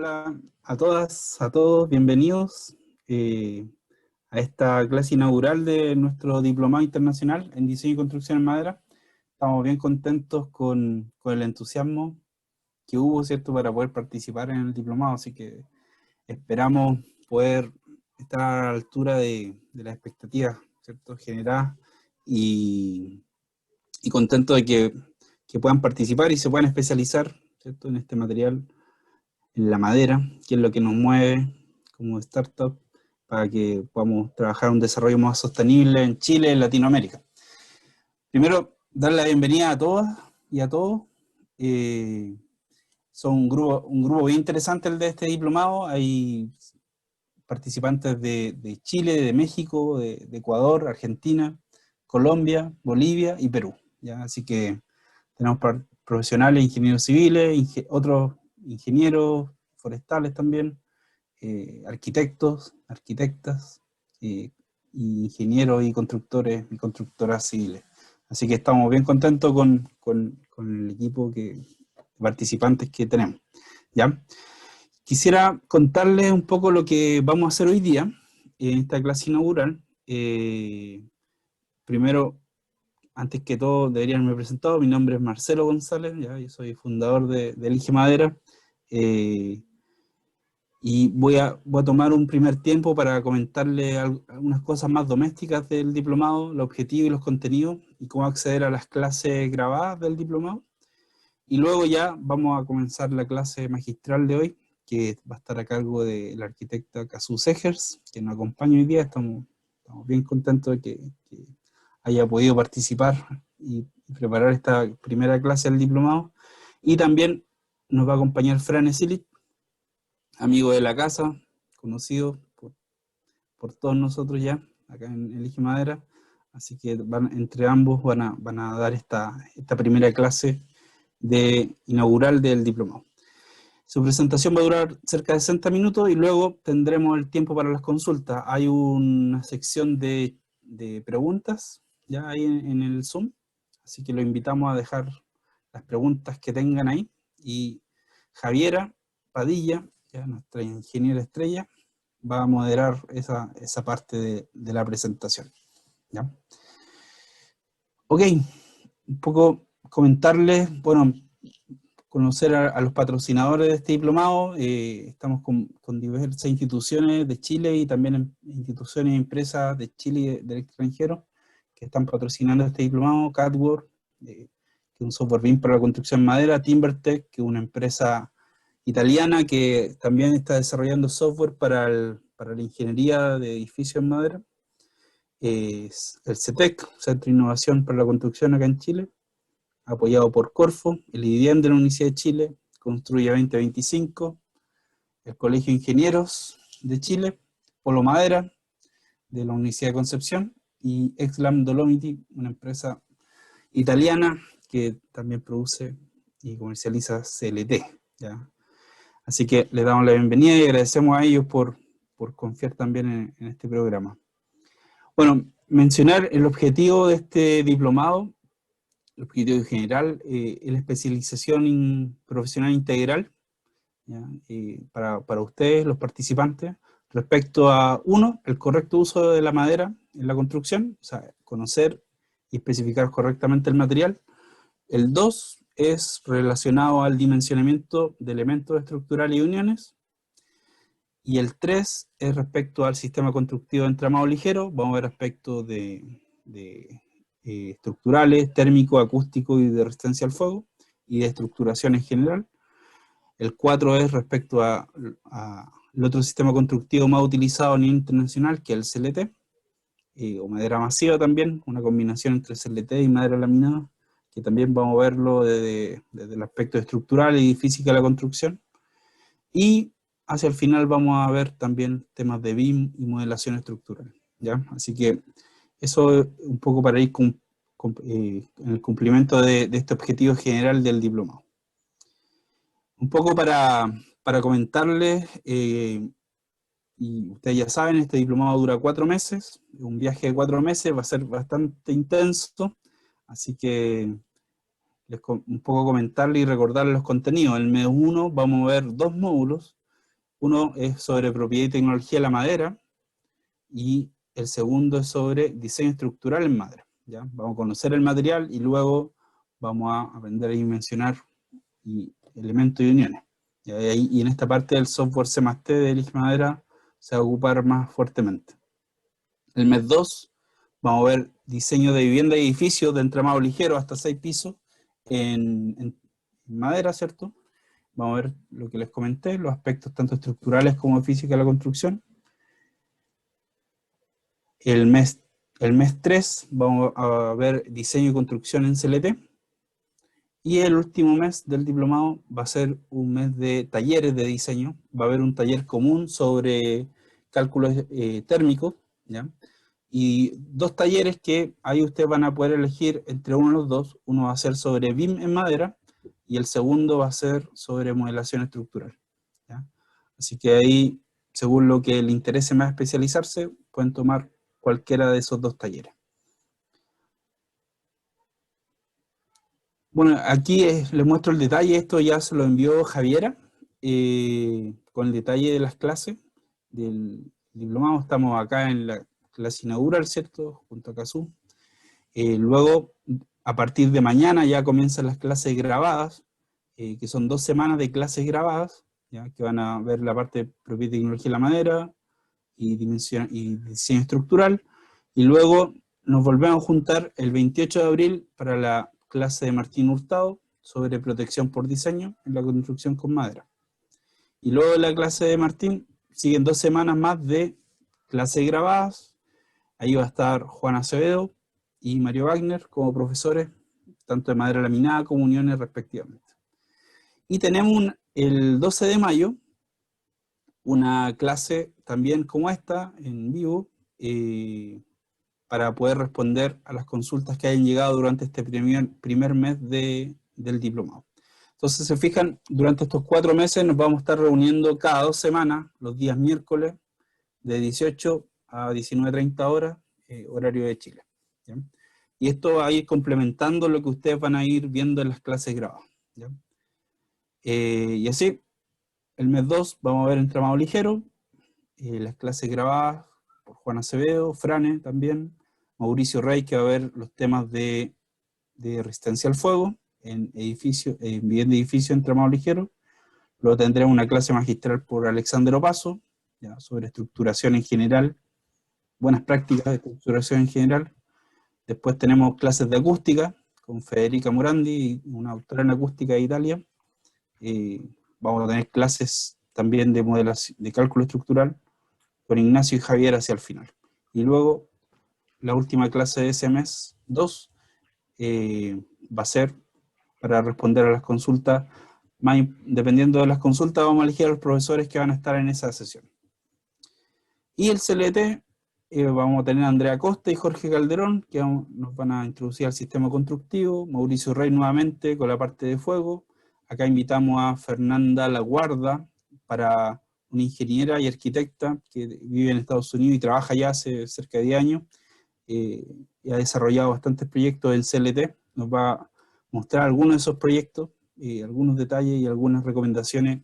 Hola a todas, a todos, bienvenidos a esta clase inaugural de nuestro Diplomado Internacional en Diseño y Construcción en Madera. Estamos bien contentos con el entusiasmo que hubo, ¿cierto?, para poder participar en el diplomado, así que esperamos poder estar a la altura de las expectativas, ¿cierto?, generadas y contentos de que puedan participar y se puedan especializar, ¿cierto?, en este material, en la madera, que es lo que nos mueve como startup para que podamos trabajar un desarrollo más sostenible en Chile y en Latinoamérica. Primero, dar la bienvenida a todas y a todos. Son un grupo bien interesante el de este diplomado. Hay participantes de Chile, de México, de Ecuador, Argentina, Colombia, Bolivia y Perú, ¿ya? Así que tenemos profesionales, ingenieros civiles, otros ingenieros forestales también, arquitectos, arquitectas, ingenieros y constructores y constructoras civiles. Así que estamos bien contentos con el equipo de participantes que tenemos, ¿ya? Quisiera contarles un poco lo que vamos a hacer hoy día en esta clase inaugural. Primero, antes que todo, deberían haberme presentado. Mi nombre es Marcelo González, ¿ya? Yo soy fundador de Elige Madera. Y voy a tomar un primer tiempo para comentarle algunas cosas más domésticas del diplomado, los objetivos y los contenidos, y cómo acceder a las clases grabadas del diplomado. Y luego ya vamos a comenzar la clase magistral de hoy, que va a estar a cargo de la arquitecta Kazú Segers, que nos acompaña hoy día. Estamos bien contentos de que haya podido participar y preparar esta primera clase del diplomado. Y también nos va a acompañar Fran Esilich, amigo de la casa, conocido por todos nosotros ya, acá en Elige Madera. Así que entre ambos van a dar esta primera clase inaugural del diplomado. Su presentación va a durar cerca de 60 minutos y luego tendremos el tiempo para las consultas. Hay una sección de preguntas ya ahí en el Zoom, así que lo invitamos a dejar las preguntas que tengan ahí. Y Javiera Padilla, ya nuestra ingeniera estrella, va a moderar esa parte de la presentación, ¿ya? Ok, un poco comentarles, bueno, conocer a los patrocinadores de este diplomado. Estamos con diversas instituciones de Chile y también instituciones y empresas de Chile y del extranjero que están patrocinando este diplomado. CADWORK, que es un software BIM para la construcción en madera. TimberTech, que es una empresa italiana que también está desarrollando software para la ingeniería de edificios en madera. El CETEC, Centro de Innovación para la Construcción acá en Chile, apoyado por Corfo, el IDIEM de la Universidad de Chile, Construye 2025, el Colegio de Ingenieros de Chile, Polo Madera, de la Universidad de Concepción, y Exlam Dolomiti, una empresa italiana que también produce y comercializa CLT, ¿ya? Así que les damos la bienvenida y agradecemos a ellos por confiar también en este programa. Bueno, mencionar el objetivo de este diplomado. El objetivo general es la especialización profesional integral, ¿ya? Para ustedes, los participantes, respecto a, uno, el correcto uso de la madera en la construcción, o sea, conocer y especificar correctamente el material. El 2 es relacionado al dimensionamiento de elementos estructurales y uniones. Y el 3 es respecto al sistema constructivo de entramado ligero. Vamos a ver aspectos de estructurales, térmico, acústico y de resistencia al fuego, y de estructuración en general. El 4 es respecto al otro sistema constructivo más utilizado a nivel internacional, que es el CLT, o madera masiva también, una combinación entre CLT y madera laminada, que también vamos a verlo desde el aspecto estructural y física de la construcción. Y hacia el final vamos a ver también temas de BIM y modelación estructural, ¿ya? Así que eso es un poco para ir en el cumplimiento de este objetivo general del diplomado. Un poco para comentarles, y ustedes ya saben, este diplomado dura 4 meses, un viaje de 4 meses, va a ser bastante intenso, así que un poco comentarles y recordarles los contenidos. En el mes 1 vamos a ver 2 módulos, Uno es sobre propiedad y tecnología de la madera, y el segundo es sobre diseño estructural en madera. ¿Ya? Vamos a conocer el material y luego vamos a aprender a dimensionar elementos y uniones. Y en esta parte del software C++ de Elige Madera se va a ocupar más fuertemente. El mes 2 vamos a ver diseño de vivienda y edificios de entramado ligero hasta 6 pisos en madera, ¿cierto? Vamos a ver lo que les comenté, los aspectos tanto estructurales como de física de la construcción. El mes 3 vamos a ver diseño y construcción en CLT. Y el último mes del diplomado va a ser un mes de talleres de diseño. Va a haber un taller común sobre cálculos térmicos, ¿ya? Y 2 talleres que ahí ustedes van a poder elegir entre uno de los dos. Uno va a ser sobre BIM en madera y el segundo va a ser sobre modelación estructural, ¿ya? Así que ahí, según lo que les interese más especializarse, pueden tomar cualquiera de esos 2 talleres. Bueno, aquí les muestro el detalle. Esto ya se lo envió Javiera, con el detalle de las clases del diplomado. Estamos acá en la clase inaugural, ¿cierto? Junto a Cazú. Luego, a partir de mañana ya comienzan las clases grabadas, que son 2 semanas de clases grabadas, ¿ya? Que van a ver la parte de propiedad y tecnología de la madera y diseño estructural. Y luego nos volvemos a juntar el 28 de abril para la clase de Martín Hurtado sobre protección por diseño en la construcción con madera. Y luego de la clase de Martín siguen 2 semanas más de clases grabadas. Ahí va a estar Juan Acevedo y Mario Wagner como profesores, tanto de madera laminada como uniones respectivamente. Y tenemos el 12 de mayo una clase también como esta, en vivo, para poder responder a las consultas que hayan llegado durante este primer mes del diplomado. Entonces, se fijan, durante estos 4 meses nos vamos a estar reuniendo cada 2 semanas, los días miércoles, de 18 a 19:30 horas, horario de Chile, ¿ya? Y esto va a ir complementando lo que ustedes van a ir viendo en las clases grabadas, ¿ya? Y así, el mes 2 vamos a ver entramado ligero, las clases grabadas por Juan Acevedo, Frane también, Mauricio Rey, que va a ver los temas de resistencia al fuego en vivienda de edificio entramado ligero. Luego tendremos una clase magistral por Alexander Opaso, ya, sobre estructuración en general, buenas prácticas de estructuración en general. Después tenemos clases de acústica con Federica Morandi, una autora en acústica de Italia. Vamos a tener clases también de modelación, de cálculo estructural, con Ignacio y Javier hacia el final. Y luego, la última clase de ese mes 2 va a ser para responder a las consultas. Dependiendo de las consultas, vamos a elegir a los profesores que van a estar en esa sesión. Y el CLT, vamos a tener a Andrea Costa y Jorge Calderón, que nos van a introducir al sistema constructivo. Mauricio Rey nuevamente con la parte de fuego. Acá invitamos a Fernanda Laguarda, para una ingeniera y arquitecta que vive en Estados Unidos y trabaja ya hace cerca de 10 años. Y ha desarrollado bastantes proyectos en CLT. Nos va a mostrar algunos de esos proyectos, algunos detalles y algunas recomendaciones,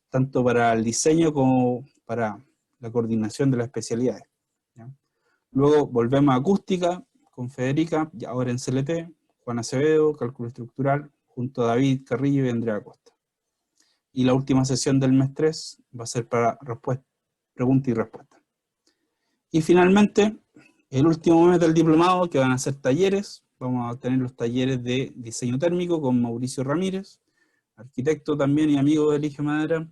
tanto para el diseño como para la coordinación de las especialidades, ¿ya? Luego volvemos a acústica con Federica, y ahora en CLT, Juan Acevedo, cálculo estructural, junto a David Carrillo y Andrea Costa. Y la última sesión del mes 3 va a ser para pregunta y respuesta. Y finalmente, el último mes del diplomado, que van a ser talleres. Vamos a tener los talleres de diseño térmico con Mauricio Ramírez, arquitecto también y amigo de Elige Madera,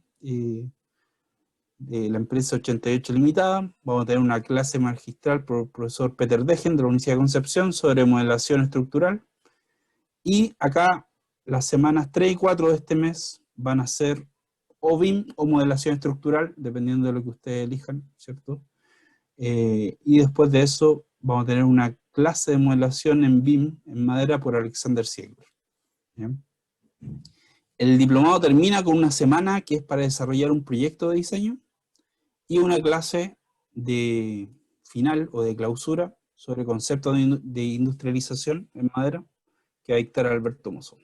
de la empresa 88 Limitada. Vamos a tener una clase magistral por el profesor Peter Degen de la Universidad de Concepción sobre modelación estructural. Y acá las semanas 3 y 4 de este mes van a ser o BIM o modelación estructural, dependiendo de lo que ustedes elijan, ¿cierto? Y después de eso vamos a tener una clase de modelación en BIM, en madera, por Alexander Ziegler. ¿Bien? El diplomado termina con una semana que es para desarrollar un proyecto de diseño y una clase de final o de clausura sobre conceptos de industrialización en madera que va a dictar Alberto Mozón.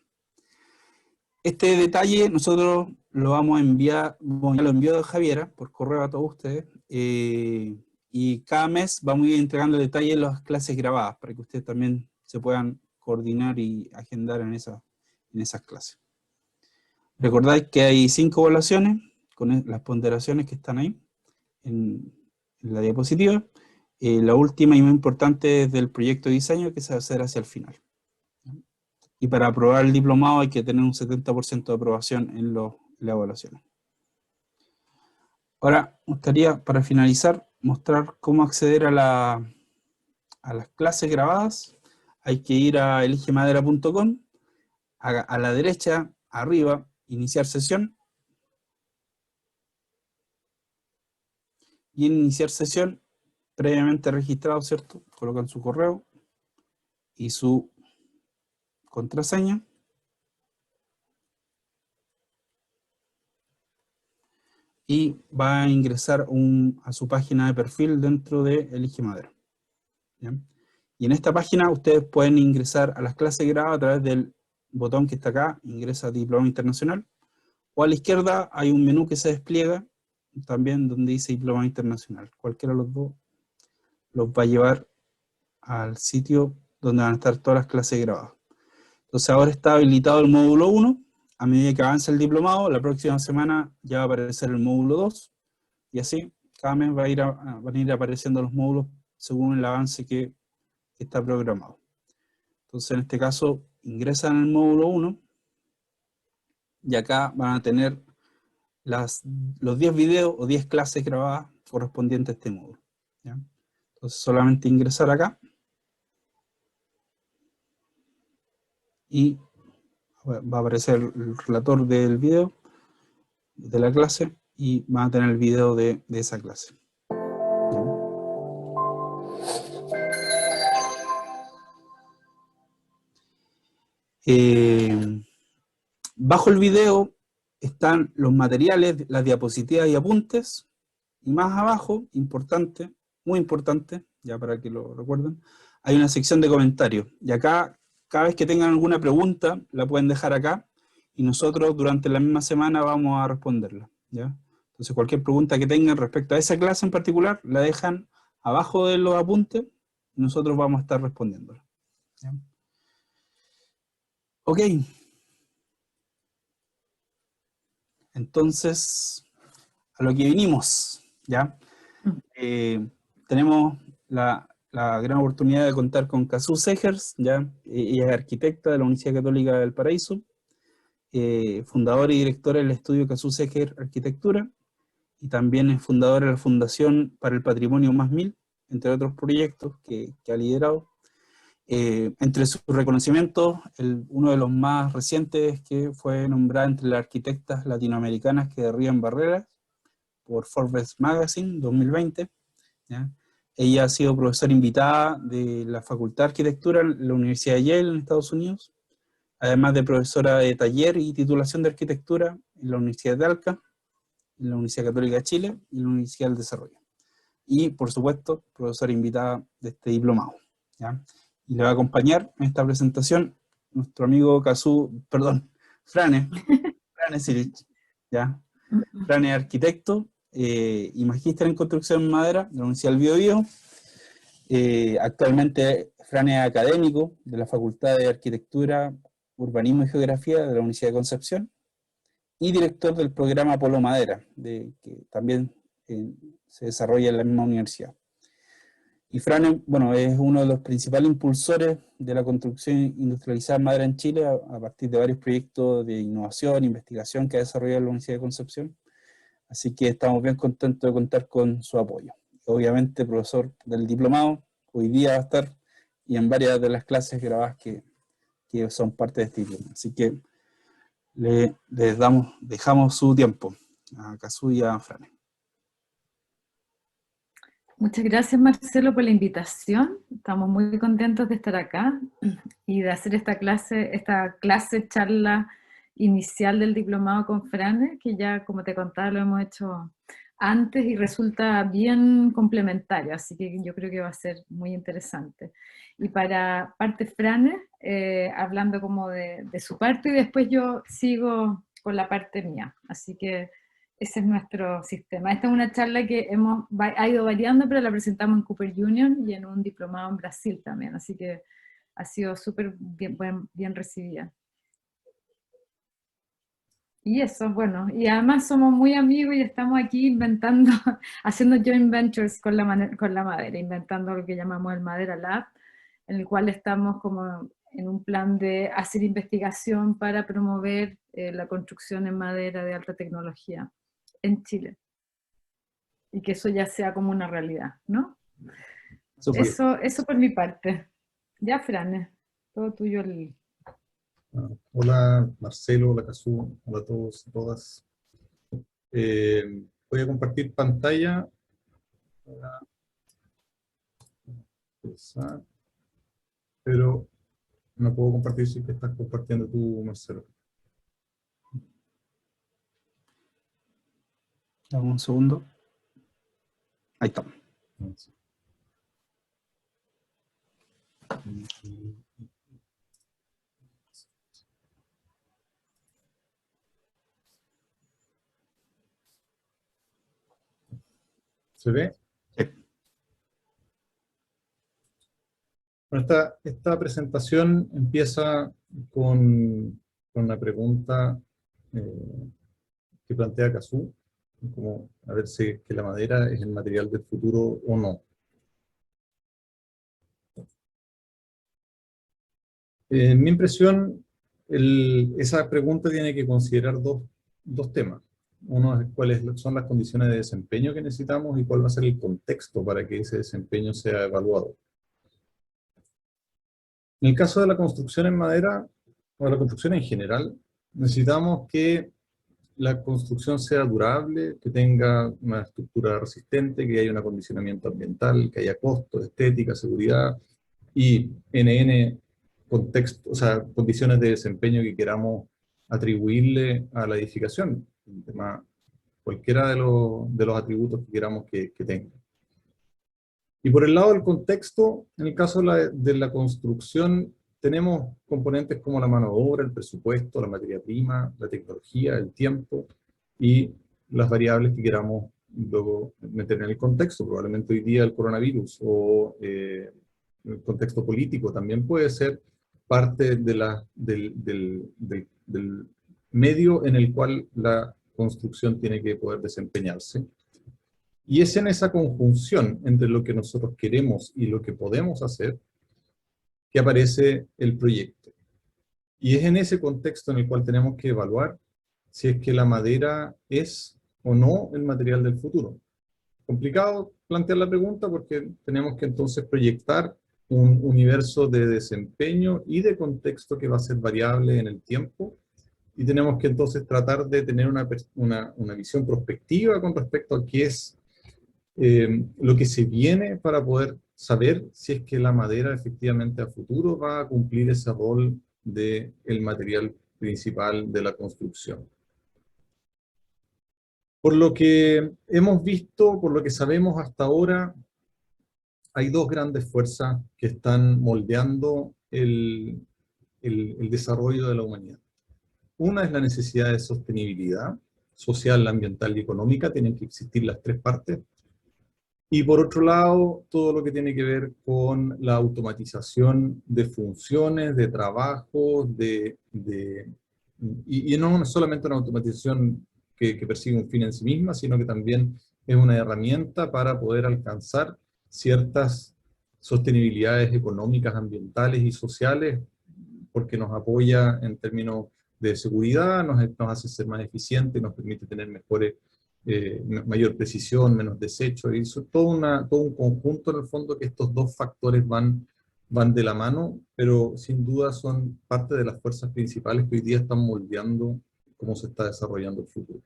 Este detalle nosotros lo vamos a enviar, bueno, ya lo envió a Javiera por correo a todos ustedes, y cada mes vamos a ir entregando detalles de las clases grabadas para que ustedes también se puedan coordinar y agendar en esas clases. Recordáis que hay 5 evaluaciones con las ponderaciones que están ahí en la diapositiva. La última y muy importante es del proyecto de diseño, que se va a hacer hacia el final. Y para aprobar el diplomado hay que tener un 70% de aprobación en las evaluaciones. Ahora, me gustaría, para finalizar, mostrar cómo acceder a las clases grabadas. Hay que ir a eligemadera.com, a la derecha, arriba, iniciar sesión. Y en iniciar sesión, previamente registrado, ¿cierto? Colocan su correo y su contraseña. Y va a ingresar a su página de perfil dentro de Elige Madera. ¿Bien? Y en esta página ustedes pueden ingresar a las clases grabadas a través del botón que está acá, ingresa a Diploma Internacional, o a la izquierda hay un menú que se despliega también donde dice Diploma Internacional. Cualquiera de los dos los va a llevar al sitio donde van a estar todas las clases grabadas. Entonces ahora está habilitado el módulo 1, a medida que avance el diplomado, la próxima semana ya va a aparecer el módulo 2, y así cada mes van a ir apareciendo los módulos según el avance que está programado. Entonces en este caso ingresan al módulo 1 y acá van a tener los 10 videos o 10 clases grabadas correspondientes a este módulo. ¿Ya? Entonces solamente ingresar acá y va a aparecer el relator del video de la clase y van a tener el video de esa clase. Bajo el video están los materiales, las diapositivas y apuntes, y más abajo, importante, muy importante, ya para que lo recuerden, hay una sección de comentarios, y acá, cada vez que tengan alguna pregunta, la pueden dejar acá, y nosotros durante la misma semana vamos a responderla, ¿ya? Entonces cualquier pregunta que tengan respecto a esa clase en particular, la dejan abajo de los apuntes, y nosotros vamos a estar respondiéndola, ¿ya? Ok. Entonces, a lo que vinimos, ¿ya? Tenemos la gran oportunidad de contar con Kazú Segers, ¿ya? Ella es arquitecta de la Universidad Católica del Paraíso, fundadora y directora del estudio Kazú Segers Arquitectura, y también es fundadora de la Fundación para el Patrimonio Más Mil, entre otros proyectos que ha liderado. Entre sus reconocimientos, uno de los más recientes es que fue nombrada entre las arquitectas latinoamericanas que derriban barreras por Forbes Magazine 2020. ¿Ya? Ella ha sido profesora invitada de la Facultad de Arquitectura en la Universidad de Yale en Estados Unidos, además de profesora de taller y titulación de arquitectura en la Universidad de Talca, en la Universidad Católica de Chile y en la Universidad del Desarrollo. Y, por supuesto, profesora invitada de este diplomado, ¿ya? Y le va a acompañar en esta presentación nuestro amigo Frane Sirich, ¿ya? Frane es arquitecto y magíster en construcción en madera de la Universidad del Biobío. Actualmente Frane es académico de la Facultad de Arquitectura, Urbanismo y Geografía de la Universidad de Concepción y director del programa Polo Madera, que también se desarrolla en la misma universidad. Y Fran, bueno, es uno de los principales impulsores de la construcción industrializada en madera en Chile a partir de varios proyectos de innovación, investigación que ha desarrollado la Universidad de Concepción. Así que estamos bien contentos de contar con su apoyo. Obviamente, profesor del diplomado, hoy día va a estar y en varias de las clases grabadas que son parte de este diploma. Así que dejamos su tiempo a Kazú y a Fran. Muchas gracias, Marcelo, por la invitación. Estamos muy contentos de estar acá y de hacer esta charla inicial del diplomado con Frane, que ya, como te contaba, lo hemos hecho antes y resulta bien complementario, así que yo creo que va a ser muy interesante. Y para parte Frane, hablando como de su parte, y después yo sigo con la parte mía, así que ese es nuestro sistema. Esta es una charla que ha ido variando, pero la presentamos en Cooper Union y en un diplomado en Brasil también, así que ha sido súper bien recibida. Y eso, bueno, y además somos muy amigos y estamos aquí inventando, haciendo joint ventures con la madera, inventando lo que llamamos el Madera Lab, en el cual estamos como en un plan de hacer investigación para promover la construcción en madera de alta tecnología en Chile. Y que eso ya sea como una realidad, ¿no? Súper. Eso por mi parte. Ya, Frane, todo tuyo el... Hola Marcelo, hola Cazú, hola a todos y todas. Voy a compartir pantalla para empezar, pero no puedo compartir si que estás compartiendo tú, Marcelo. Dame un segundo. Ahí está. ¿Se ve? Sí. Bueno, esta presentación empieza con una pregunta que plantea Cazú, como a ver si que la madera es el material del futuro o no. En mi impresión, esa pregunta tiene que considerar dos temas. Uno es cuáles son las condiciones de desempeño que necesitamos y cuál va a ser el contexto para que ese desempeño sea evaluado. En el caso de la construcción en madera, o de la construcción en general, necesitamos que la construcción sea durable, que tenga una estructura resistente, que haya un acondicionamiento ambiental, que haya costos, estética, seguridad y NN contexto, o sea, condiciones de desempeño que queramos atribuirle a la edificación, cualquiera de los atributos que queramos que tenga. Y por el lado del contexto, en el caso de la construcción, tenemos componentes como la mano de obra, el presupuesto, la materia prima, la tecnología, el tiempo y las variables que queramos luego meter en el contexto. Probablemente hoy día el coronavirus o el contexto político también puede ser parte del medio en el cual la construcción tiene que poder desempeñarse. Y es en esa conjunción entre lo que nosotros queremos y lo que podemos hacer que aparece el proyecto. Y es en ese contexto en el cual tenemos que evaluar si es que la madera es o no el material del futuro. Complicado plantear la pregunta porque tenemos que entonces proyectar un universo de desempeño y de contexto que va a ser variable en el tiempo, y tenemos que entonces tratar de tener una visión prospectiva con respecto a qué es lo que se viene para poder saber si es que la madera efectivamente a futuro va a cumplir ese rol del material principal de la construcción. Por lo que hemos visto, por lo que sabemos hasta ahora, hay dos grandes fuerzas que están moldeando el desarrollo de la humanidad. Una es la necesidad de sostenibilidad social, ambiental y económica, tienen que existir las tres partes. Y por otro lado, todo lo que tiene que ver con la automatización de funciones, de trabajo, y no solamente una automatización que persigue un fin en sí misma, sino que también es una herramienta para poder alcanzar ciertas sostenibilidades económicas, ambientales y sociales, porque nos apoya en términos de seguridad, nos hace ser más eficientes, nos permite tener mayor precisión, menos desecho, y eso todo un conjunto en el fondo que estos dos factores van de la mano, pero sin duda son parte de las fuerzas principales que hoy día están moldeando cómo se está desarrollando el futuro.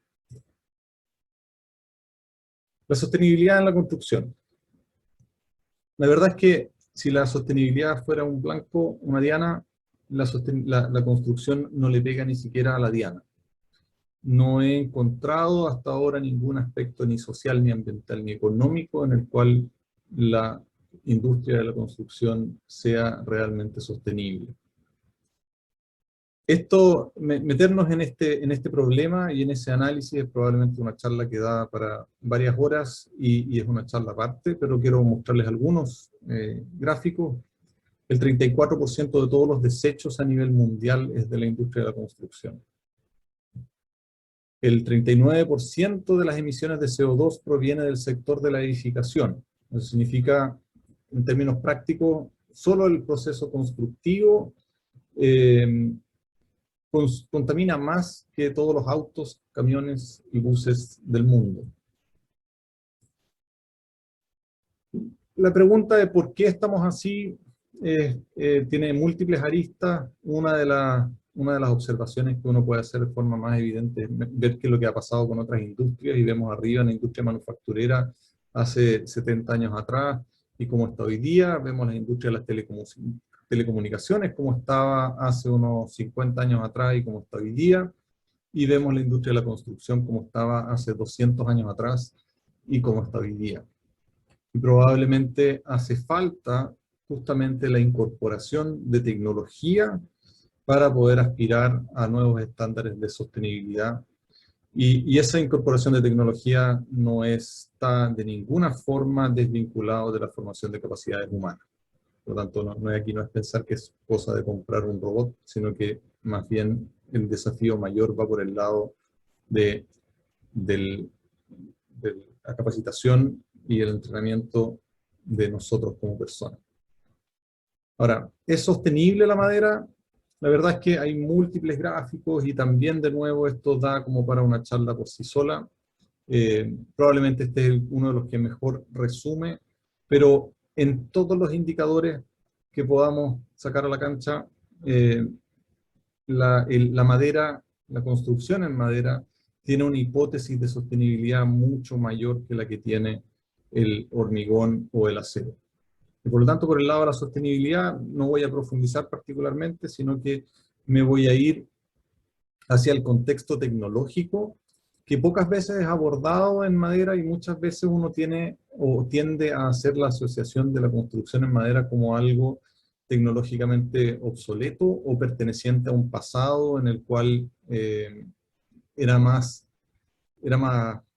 La sostenibilidad en la construcción. La verdad es que si la sostenibilidad fuera un blanco, una diana, la construcción no le pega ni siquiera a la diana. no he encontrado hasta ahora ningún aspecto ni social, ni ambiental, ni económico en el cual la industria de la construcción sea realmente sostenible. Esto, meternos en este problema y en ese análisis es probablemente una charla que da para varias horas y es una charla aparte, pero quiero mostrarles algunos gráficos. El 34% de todos los desechos a nivel mundial es de la industria de la construcción. El 39% de las emisiones de CO2 proviene del sector de la edificación. Eso significa, en términos prácticos, solo el proceso constructivo contamina más que todos los autos, camiones y buses del mundo. La pregunta de por qué estamos así tiene múltiples aristas. Una de las observaciones que uno puede hacer de forma más evidente es ver qué es lo que ha pasado con otras industrias, y vemos arriba en la industria manufacturera hace 70 años atrás y cómo está hoy día. Vemos la industria de las telecomunicaciones, cómo estaba hace unos 50 años atrás y cómo está hoy día. Y vemos la industria de la construcción cómo estaba hace 200 años atrás y cómo está hoy día. Y probablemente hace falta justamente la incorporación de tecnología para poder aspirar a nuevos estándares de sostenibilidad. Y esa incorporación de tecnología no está de ninguna forma desvinculado de la formación de capacidades humanas. Por lo tanto, aquí no es pensar que es cosa de comprar un robot, sino que más bien el desafío mayor va por el lado de la capacitación y el entrenamiento de nosotros como personas. Ahora, ¿es sostenible la madera? La verdad es que hay múltiples gráficos y también, de nuevo, esto da como para una charla por sí sola. Probablemente este es uno de los que mejor resume, pero en todos los indicadores que podamos sacar a la cancha, la madera, la construcción en madera, tiene una hipótesis de sostenibilidad mucho mayor que la que tiene el hormigón o el acero. Y por lo tanto, por el lado de la sostenibilidad, no voy a profundizar particularmente, sino que me voy a ir hacia el contexto tecnológico, que pocas veces es abordado en madera, y muchas veces uno tiene o tiende a hacer la asociación de la construcción en madera como algo tecnológicamente obsoleto o perteneciente a un pasado en el cual era más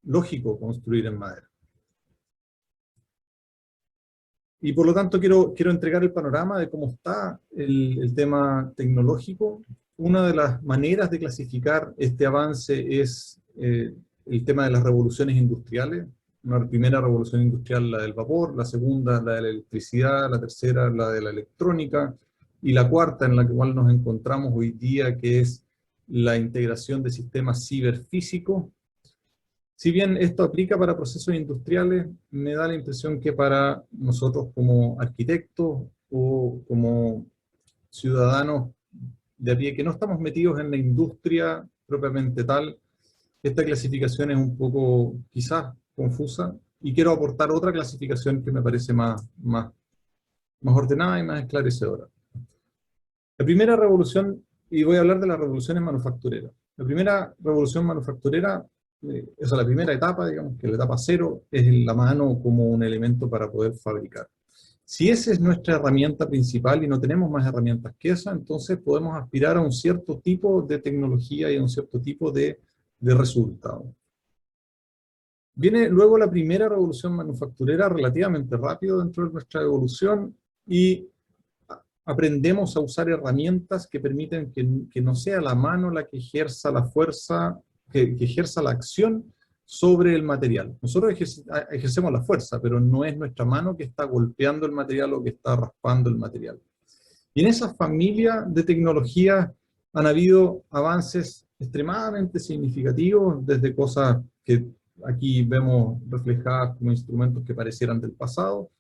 lógico construir en madera. Y por lo tanto quiero entregar el panorama de cómo está el tema tecnológico. Una de las maneras de clasificar este avance es el tema de las revoluciones industriales. Una primera revolución industrial, la del vapor; la segunda, la de la electricidad; la tercera, la de la electrónica; y la cuarta, en la cual nos encontramos hoy día, que es la integración de sistemas ciberfísicos. Si bien esto aplica para procesos industriales, me da la impresión que para nosotros como arquitectos o como ciudadanos de a pie, que no estamos metidos en la industria propiamente tal, esta clasificación es un poco, quizás, confusa, y quiero aportar otra clasificación que me parece más ordenada y más esclarecedora. La primera revolución, y voy a hablar de las revoluciones manufactureras. La primera revolución manufacturera, esa es la primera etapa, digamos, que la etapa cero es la mano como un elemento para poder fabricar. Si esa es nuestra herramienta principal y no tenemos más herramientas que esa, entonces podemos aspirar a un cierto tipo de tecnología y a un cierto tipo de resultado. Viene luego la primera revolución manufacturera, relativamente rápido dentro de nuestra evolución, y aprendemos a usar herramientas que permiten que no sea la mano la que ejerza la fuerza, que ejerza la acción sobre el material. Nosotros ejercemos la fuerza, pero no es nuestra mano que está golpeando el material o que está raspando el material. Y en esa familia de tecnologías han habido avances extremadamente significativos, desde cosas que aquí vemos reflejadas como instrumentos que parecieran del pasado,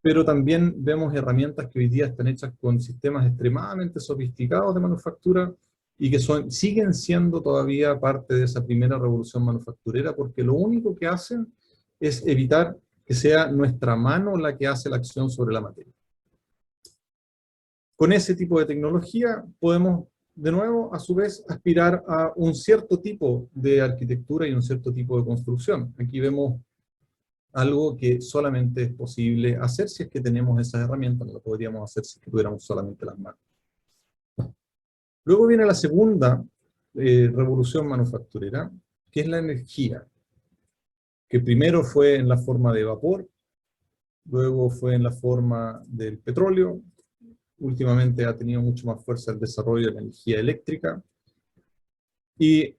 pero también vemos herramientas que hoy día están hechas con sistemas extremadamente sofisticados de manufactura y que siguen siendo todavía parte de esa primera revolución manufacturera, porque lo único que hacen es evitar que sea nuestra mano la que hace la acción sobre la materia. Con ese tipo de tecnología podemos de nuevo, a su vez, aspirar a un cierto tipo de arquitectura y un cierto tipo de construcción. Aquí vemos algo que solamente es posible hacer si es que tenemos esas herramientas, no lo podríamos hacer si es que tuviéramos solamente las manos. Luego viene la segunda revolución manufacturera, que es la energía, que primero fue en la forma de vapor, luego fue en la forma del petróleo, últimamente ha tenido mucho más fuerza el desarrollo de la energía eléctrica, y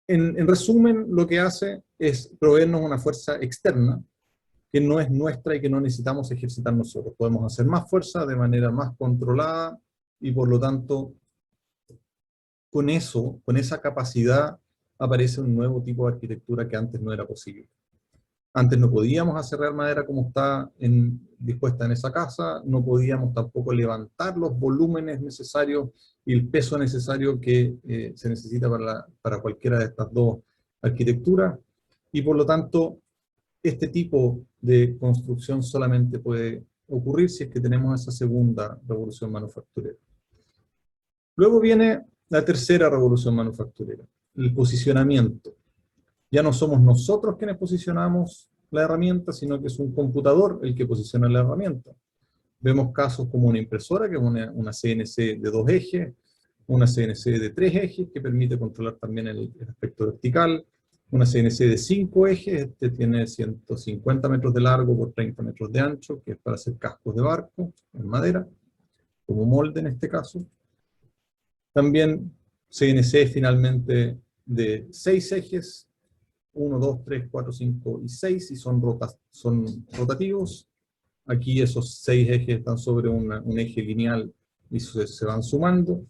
en resumen lo que hace es proveernos una fuerza externa, que no es nuestra y que no necesitamos ejercitar nosotros. Podemos hacer más fuerza de manera más controlada, y por lo tanto, con eso, con esa capacidad, aparece un nuevo tipo de arquitectura que antes no era posible. Antes no podíamos aserrar madera como está dispuesta en esa casa, no podíamos tampoco levantar los volúmenes necesarios y el peso necesario que se necesita para cualquiera de estas dos arquitecturas, y por lo tanto, este tipo de construcción solamente puede ocurrir si es que tenemos esa segunda revolución manufacturera. Luego viene la tercera revolución manufacturera, el posicionamiento. Ya no somos nosotros quienes posicionamos la herramienta, sino que es un computador el que posiciona la herramienta. Vemos casos como una impresora, que es una CNC de 2 ejes, una CNC de 3 ejes, que permite controlar también el aspecto vertical, una CNC de 5 ejes, este tiene 150 metros de largo por 30 metros de ancho, que es para hacer cascos de barco en madera, como molde en este caso. También CNC finalmente de 6 ejes, 1, 2, 3, 4, 5 y 6, y son rotativos. Aquí esos 6 ejes están sobre un eje lineal y se van sumando.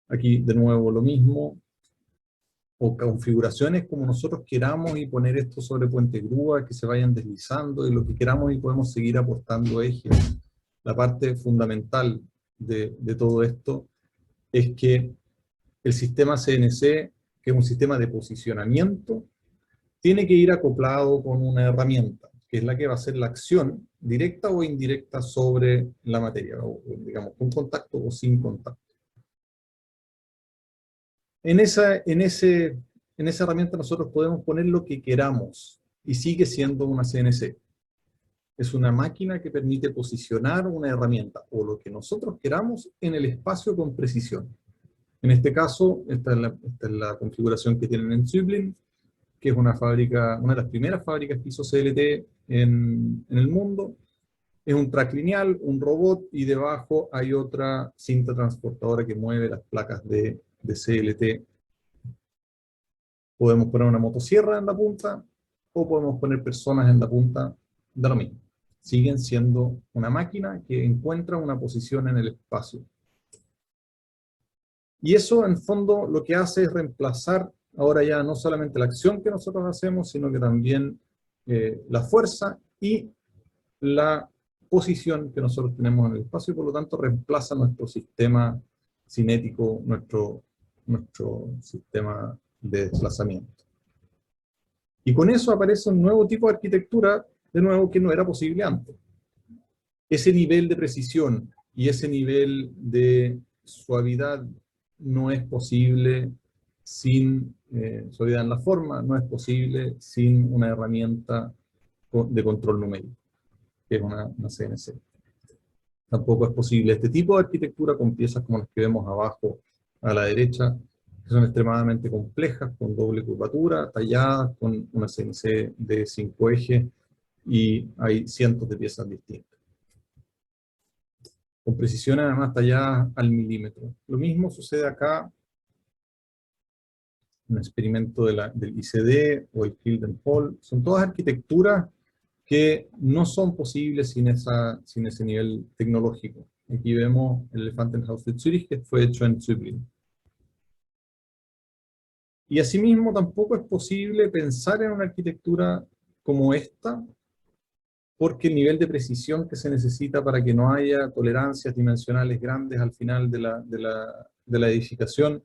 Aquí de nuevo lo mismo, o configuraciones como nosotros queramos, y poner esto sobre puente grúa, que se vayan deslizando, y lo que queramos, y podemos seguir aportando ejes. La parte fundamental de todo esto es que el sistema CNC, que es un sistema de posicionamiento, tiene que ir acoplado con una herramienta, que es la que va a hacer la acción directa o indirecta sobre la materia, o digamos, con contacto o sin contacto. En esa herramienta nosotros podemos poner lo que queramos, y sigue siendo una CNC. Es una máquina que permite posicionar una herramienta, o lo que nosotros queramos, en el espacio con precisión. En este caso, esta es la configuración que tienen en Züblin, que es una de las primeras fábricas que hizo CLT en el mundo. Es un track lineal, un robot, y debajo hay otra cinta transportadora que mueve las placas de CLT. Podemos poner una motosierra en la punta, o podemos poner personas en la punta, da lo mismo. Siguen siendo una máquina que encuentra una posición en el espacio. Y eso, en fondo, lo que hace es reemplazar ahora ya no solamente la acción que nosotros hacemos, sino que también la fuerza y la posición que nosotros tenemos en el espacio, y por lo tanto reemplaza nuestro sistema cinético, nuestro sistema de desplazamiento. Y con eso aparece un nuevo tipo de arquitectura, de nuevo, que no era posible antes. Ese nivel de precisión y ese nivel de suavidad no es posible sin suavidad en la forma, no es posible sin una herramienta de control numérico, que es una CNC. Tampoco es posible este tipo de arquitectura con piezas como las que vemos abajo a la derecha, que son extremadamente complejas, con doble curvatura, talladas con una CNC de 5 ejes, y hay cientos de piezas distintas. Con precisión además talladas al milímetro. Lo mismo sucede acá, un experimento del ICD o el Hilden Hall. Son todas arquitecturas que no son posibles sin ese nivel tecnológico. Aquí vemos el Elefantenhaus de Zürich, que fue hecho en Züblin. Y asimismo tampoco es posible pensar en una arquitectura como esta, porque el nivel de precisión que se necesita para que no haya tolerancias dimensionales grandes al final de la edificación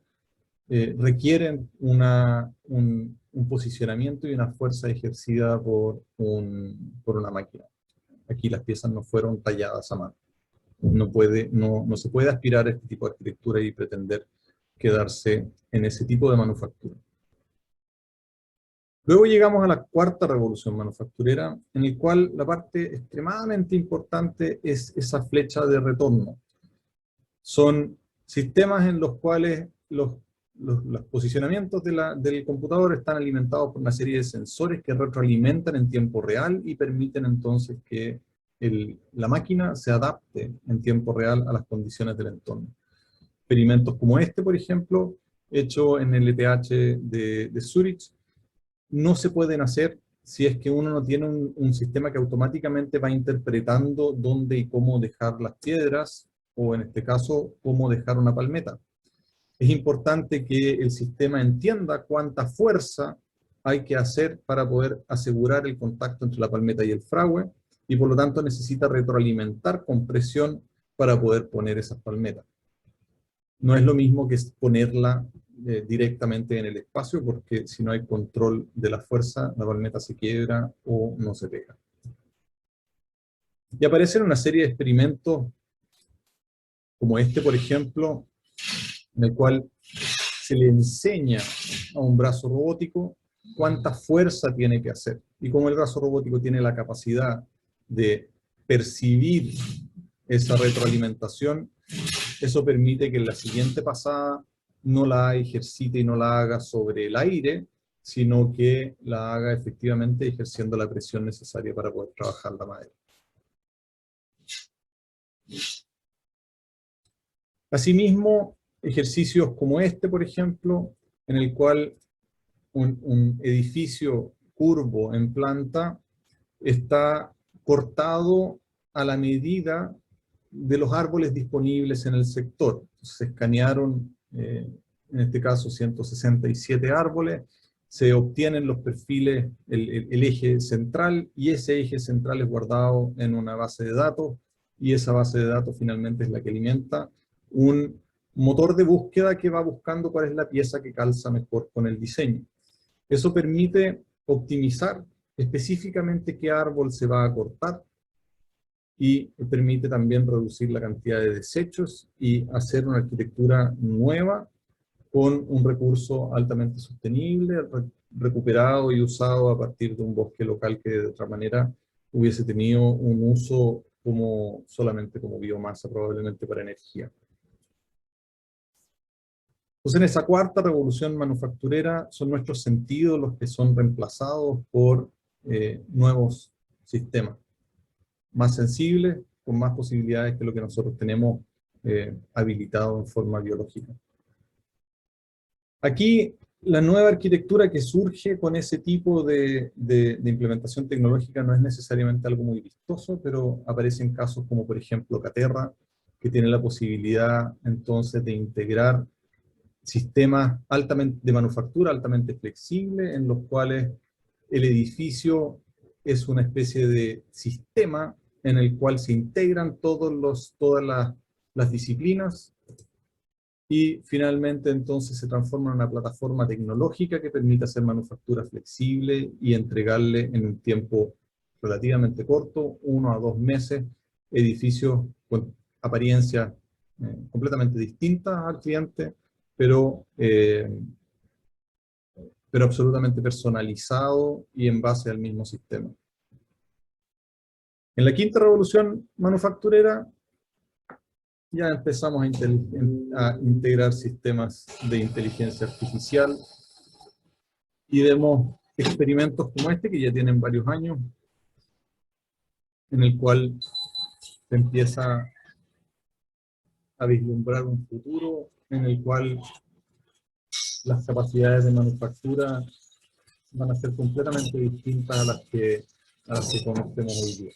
requieren un posicionamiento y una fuerza ejercida por una máquina. Aquí las piezas no fueron talladas a mano. no se puede aspirar a este tipo de arquitectura y pretender quedarse en ese tipo de manufactura. Luego llegamos a la cuarta revolución manufacturera, en el cual la parte extremadamente importante es esa flecha de retorno. Son sistemas en los cuales los posicionamientos del computador están alimentados por una serie de sensores que retroalimentan en tiempo real y permiten entonces que la máquina se adapte en tiempo real a las condiciones del entorno. Experimentos como este, por ejemplo, hecho en el ETH de Zurich, no se pueden hacer si es que uno no tiene un sistema que automáticamente va interpretando dónde y cómo dejar las piedras, o en este caso, cómo dejar una palmeta. Es importante que el sistema entienda cuánta fuerza hay que hacer para poder asegurar el contacto entre la palmeta y el fragüe, y por lo tanto necesita retroalimentar con presión para poder poner esas palmetas. No es lo mismo que ponerla directamente en el espacio, porque si no hay control de la fuerza, la palmeta se quiebra o no se pega. Y aparecen una serie de experimentos, como este, por ejemplo, en el cual se le enseña a un brazo robótico cuánta fuerza tiene que hacer. Y como el brazo robótico tiene la capacidad de percibir esa retroalimentación, eso permite que en la siguiente pasada no la ejercite y no la haga sobre el aire, sino que la haga efectivamente ejerciendo la presión necesaria para poder trabajar la madera. Asimismo, ejercicios como este, por ejemplo, en el cual un edificio curvo en planta está cortado a la medida de los árboles disponibles en el sector. Se escanearon, en este caso, 167 árboles, se obtienen los perfiles, el eje central, y ese eje central es guardado en una base de datos, y esa base de datos finalmente es la que alimenta un motor de búsqueda que va buscando cuál es la pieza que calza mejor con el diseño. Eso permite optimizar específicamente qué árbol se va a cortar, y permite también reducir la cantidad de desechos y hacer una arquitectura nueva con un recurso altamente sostenible, recuperado y usado a partir de un bosque local que de otra manera hubiese tenido un uso solamente como biomasa, probablemente para energía. Entonces, en esa cuarta revolución manufacturera son nuestros sentidos los que son reemplazados por nuevos sistemas, más sensibles, con más posibilidades que lo que nosotros tenemos habilitado en forma biológica. Aquí, la nueva arquitectura que surge con ese tipo de implementación tecnológica no es necesariamente algo muy vistoso, pero aparecen casos como, por ejemplo, Caterra, que tiene la posibilidad entonces de integrar sistemas de manufactura altamente flexibles, en los cuales el edificio es una especie de sistema en el cual se integran todas las disciplinas, y finalmente entonces se transforma en una plataforma tecnológica que permite hacer manufactura flexible y entregarle en un tiempo relativamente corto, 1 a 2 meses, edificios con apariencias completamente distintas al cliente, pero absolutamente personalizado y en base al mismo sistema. En la quinta revolución manufacturera ya empezamos a integrar sistemas de inteligencia artificial, y vemos experimentos como este, que ya tienen varios años, en el cual se empieza a vislumbrar un futuro en el cual las capacidades de manufactura van a ser completamente distintas a las que conocemos hoy día.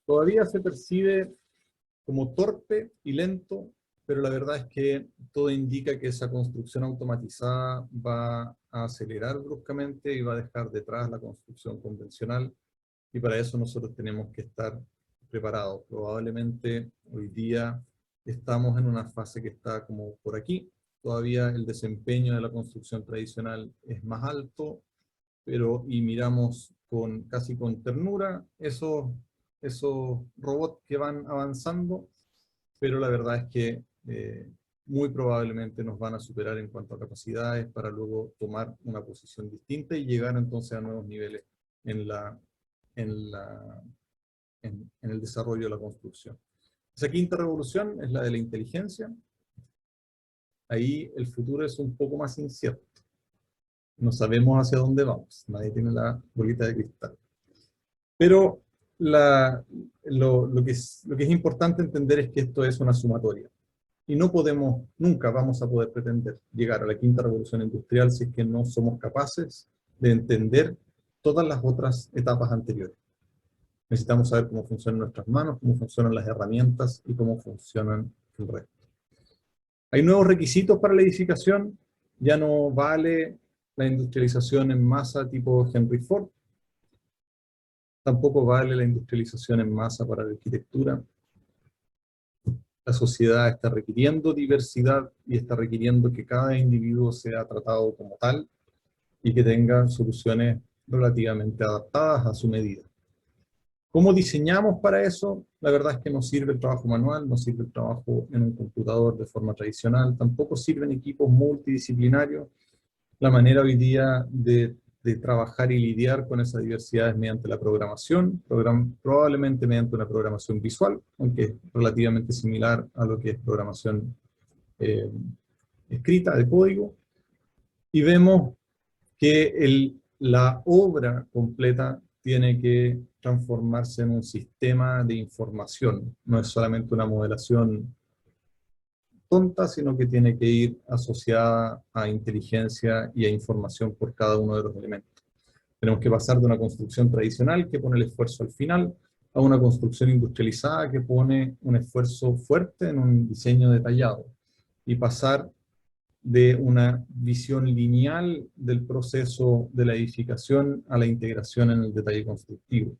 Todavía se percibe como torpe y lento, pero la verdad es que todo indica que esa construcción automatizada va a acelerar bruscamente y va a dejar detrás la construcción convencional, y para eso nosotros tenemos que estar preparados. Probablemente hoy día estamos en una fase que está como por aquí. Todavía el desempeño de la construcción tradicional es más alto, y miramos casi con ternura esos esos robots que van avanzando, pero la verdad es que muy probablemente nos van a superar en cuanto a capacidades para luego tomar una posición distinta y llegar entonces a nuevos niveles en el desarrollo de la construcción. Esa quinta revolución es la de la inteligencia. Ahí el futuro es un poco más incierto. No sabemos hacia dónde vamos. Nadie tiene la bolita de cristal. Pero lo que es importante entender es que esto es una sumatoria. Y no podemos, nunca vamos a poder pretender llegar a la quinta revolución industrial si es que no somos capaces de entender todas las otras etapas anteriores. Necesitamos saber cómo funcionan nuestras manos, cómo funcionan las herramientas y cómo funcionan el resto. Hay nuevos requisitos para la edificación. Ya no vale la industrialización en masa tipo Henry Ford. Tampoco vale la industrialización en masa para la arquitectura. La sociedad está requiriendo diversidad y está requiriendo que cada individuo sea tratado como tal y que tenga soluciones relativamente adaptadas a su medida. ¿Cómo diseñamos para eso? La verdad es que no sirve el trabajo manual, no sirve el trabajo en un computador de forma tradicional, tampoco sirven equipos multidisciplinarios. La manera hoy día de trabajar y lidiar con esa diversidad es mediante la programación, probablemente mediante una programación visual, aunque es relativamente similar a lo que es programación escrita de código. Y vemos que la obra completa tiene que transformarse en un sistema de información. No es solamente una modelación tonta, sino que tiene que ir asociada a inteligencia y a información por cada uno de los elementos. Tenemos que pasar de una construcción tradicional que pone el esfuerzo al final, a una construcción industrializada que pone un esfuerzo fuerte en un diseño detallado, y pasar de una visión lineal del proceso de la edificación a la integración en el detalle constructivo,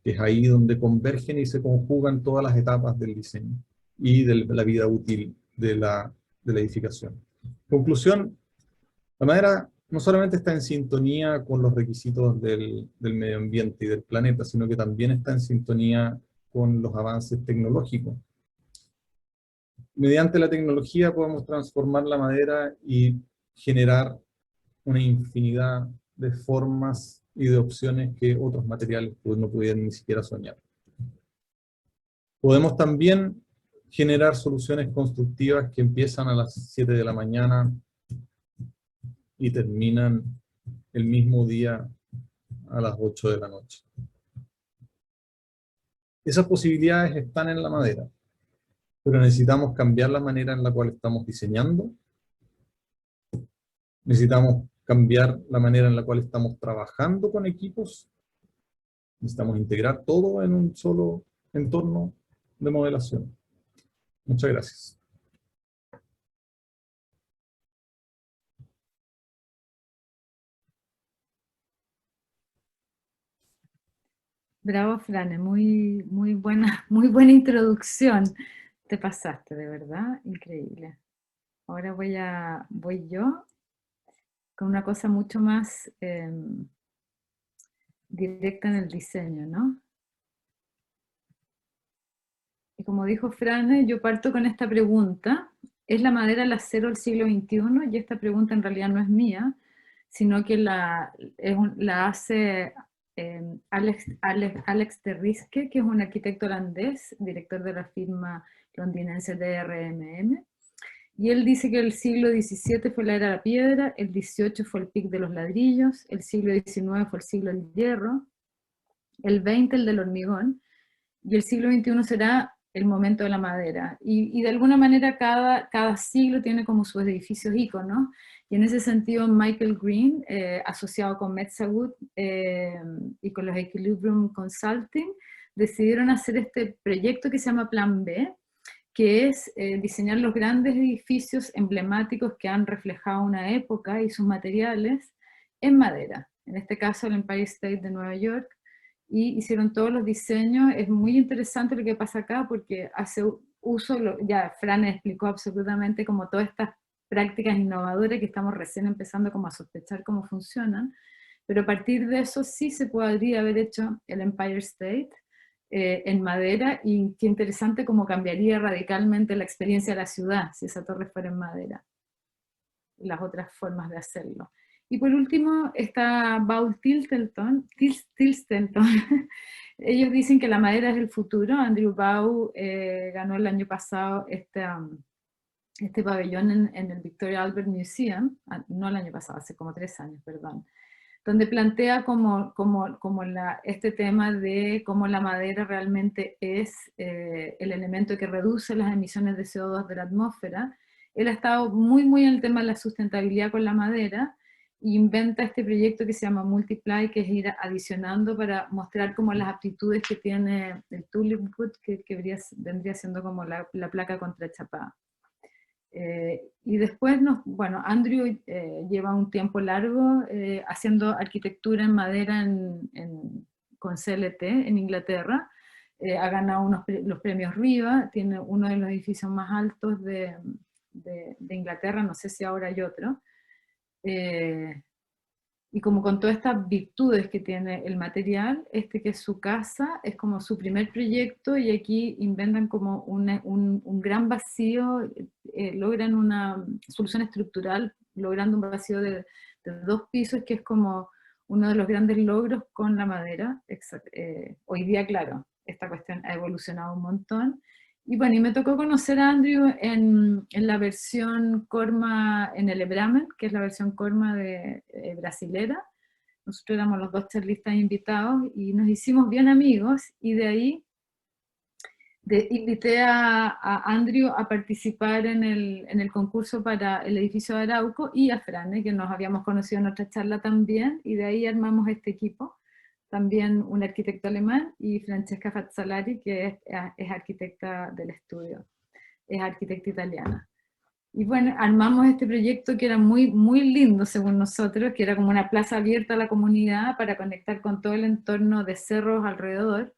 que es ahí donde convergen y se conjugan todas las etapas del diseño y de la vida útil de la edificación. Conclusión, la madera no solamente está en sintonía con los requisitos del medio ambiente y del planeta, sino que también está en sintonía con los avances tecnológicos. Mediante la tecnología podemos transformar la madera y generar una infinidad de formas y de opciones que otros materiales pues, no pudieran ni siquiera soñar. Podemos también generar soluciones constructivas que empiezan a las 7 de la mañana y terminan el mismo día a las 8 de la noche. Esas posibilidades están en la madera, pero necesitamos cambiar la manera en la cual estamos diseñando. Necesitamos cambiar la manera en la cual estamos trabajando con equipos. Necesitamos integrar todo en un solo entorno de modelación. Muchas gracias. Bravo, Frane, muy buena introducción. Te pasaste, de verdad, increíble. Ahora voy yo con una cosa mucho más directa en el diseño, ¿no? Y como dijo Frane, yo parto con esta pregunta: ¿es la madera el acero del siglo XXI? Y esta pregunta en realidad no es mía, sino que la hace Alex Terrisque, que es un arquitecto holandés, director de la firma londinense DRMM, y él dice que el siglo XVII fue la era de la piedra, el XVIII fue el pic de los ladrillos, el siglo XIX fue el siglo del hierro, el XX el del hormigón, y el siglo XXI será el momento de la madera. Y de alguna manera cada siglo tiene como sus edificios íconos, y en ese sentido Michael Green, asociado con Metzawood y con los Equilibrium Consulting, decidieron hacer este proyecto que se llama Plan B, que es diseñar los grandes edificios emblemáticos que han reflejado una época y sus materiales en madera. En este caso el Empire State de Nueva York, y hicieron todos los diseños. Es muy interesante lo que pasa acá porque hace uso, ya Fran explicó absolutamente como todas estas prácticas innovadoras que estamos recién empezando como a sospechar cómo funcionan, pero a partir de eso sí se podría haber hecho el Empire State, en madera, y qué interesante cómo cambiaría radicalmente la experiencia de la ciudad si esa torre fuera en madera, las otras formas de hacerlo. Y por último está Paul Tilstelton. Ellos dicen que la madera es el futuro. Andrew Baugh ganó el año pasado este pabellón en el Victoria Albert Museum, no el año pasado, hace como 3 años, perdón, donde plantea este tema de cómo la madera realmente es el elemento que reduce las emisiones de CO2 de la atmósfera. Él ha estado muy en el tema de la sustentabilidad con la madera, e inventa este proyecto que se llama Multiply, que es ir adicionando para mostrar como las aptitudes que tiene el tulip wood, que vendría siendo como la placa contrachapada. Y después, bueno, Andrew lleva un tiempo largo haciendo arquitectura en madera con CLT en Inglaterra. Ha ganado los premios Riva, tiene uno de los edificios más altos de Inglaterra, no sé si ahora hay otro. Y como con todas estas virtudes que tiene el material, que es su casa, es como su primer proyecto, y aquí inventan como un gran vacío, logran una solución estructural, logrando un vacío de 2 pisos, que es como uno de los grandes logros con la madera. Hoy día, claro, esta cuestión ha evolucionado un montón. Y bueno, y me tocó conocer a Andrew en la versión Corma, en el Ebramen, que es la versión Corma brasilera. Nosotros éramos los 2 charlistas invitados y nos hicimos bien amigos, y de ahí invité a Andrew a participar en el concurso para el edificio de Arauco, y a Frane, que nos habíamos conocido en otra charla también, y de ahí armamos este equipo. También un arquitecto alemán, y Francesca Fazzolari, que es arquitecta del estudio, es arquitecta italiana. Y bueno, armamos este proyecto que era muy lindo según nosotros, que era como una plaza abierta a la comunidad para conectar con todo el entorno de cerros alrededor.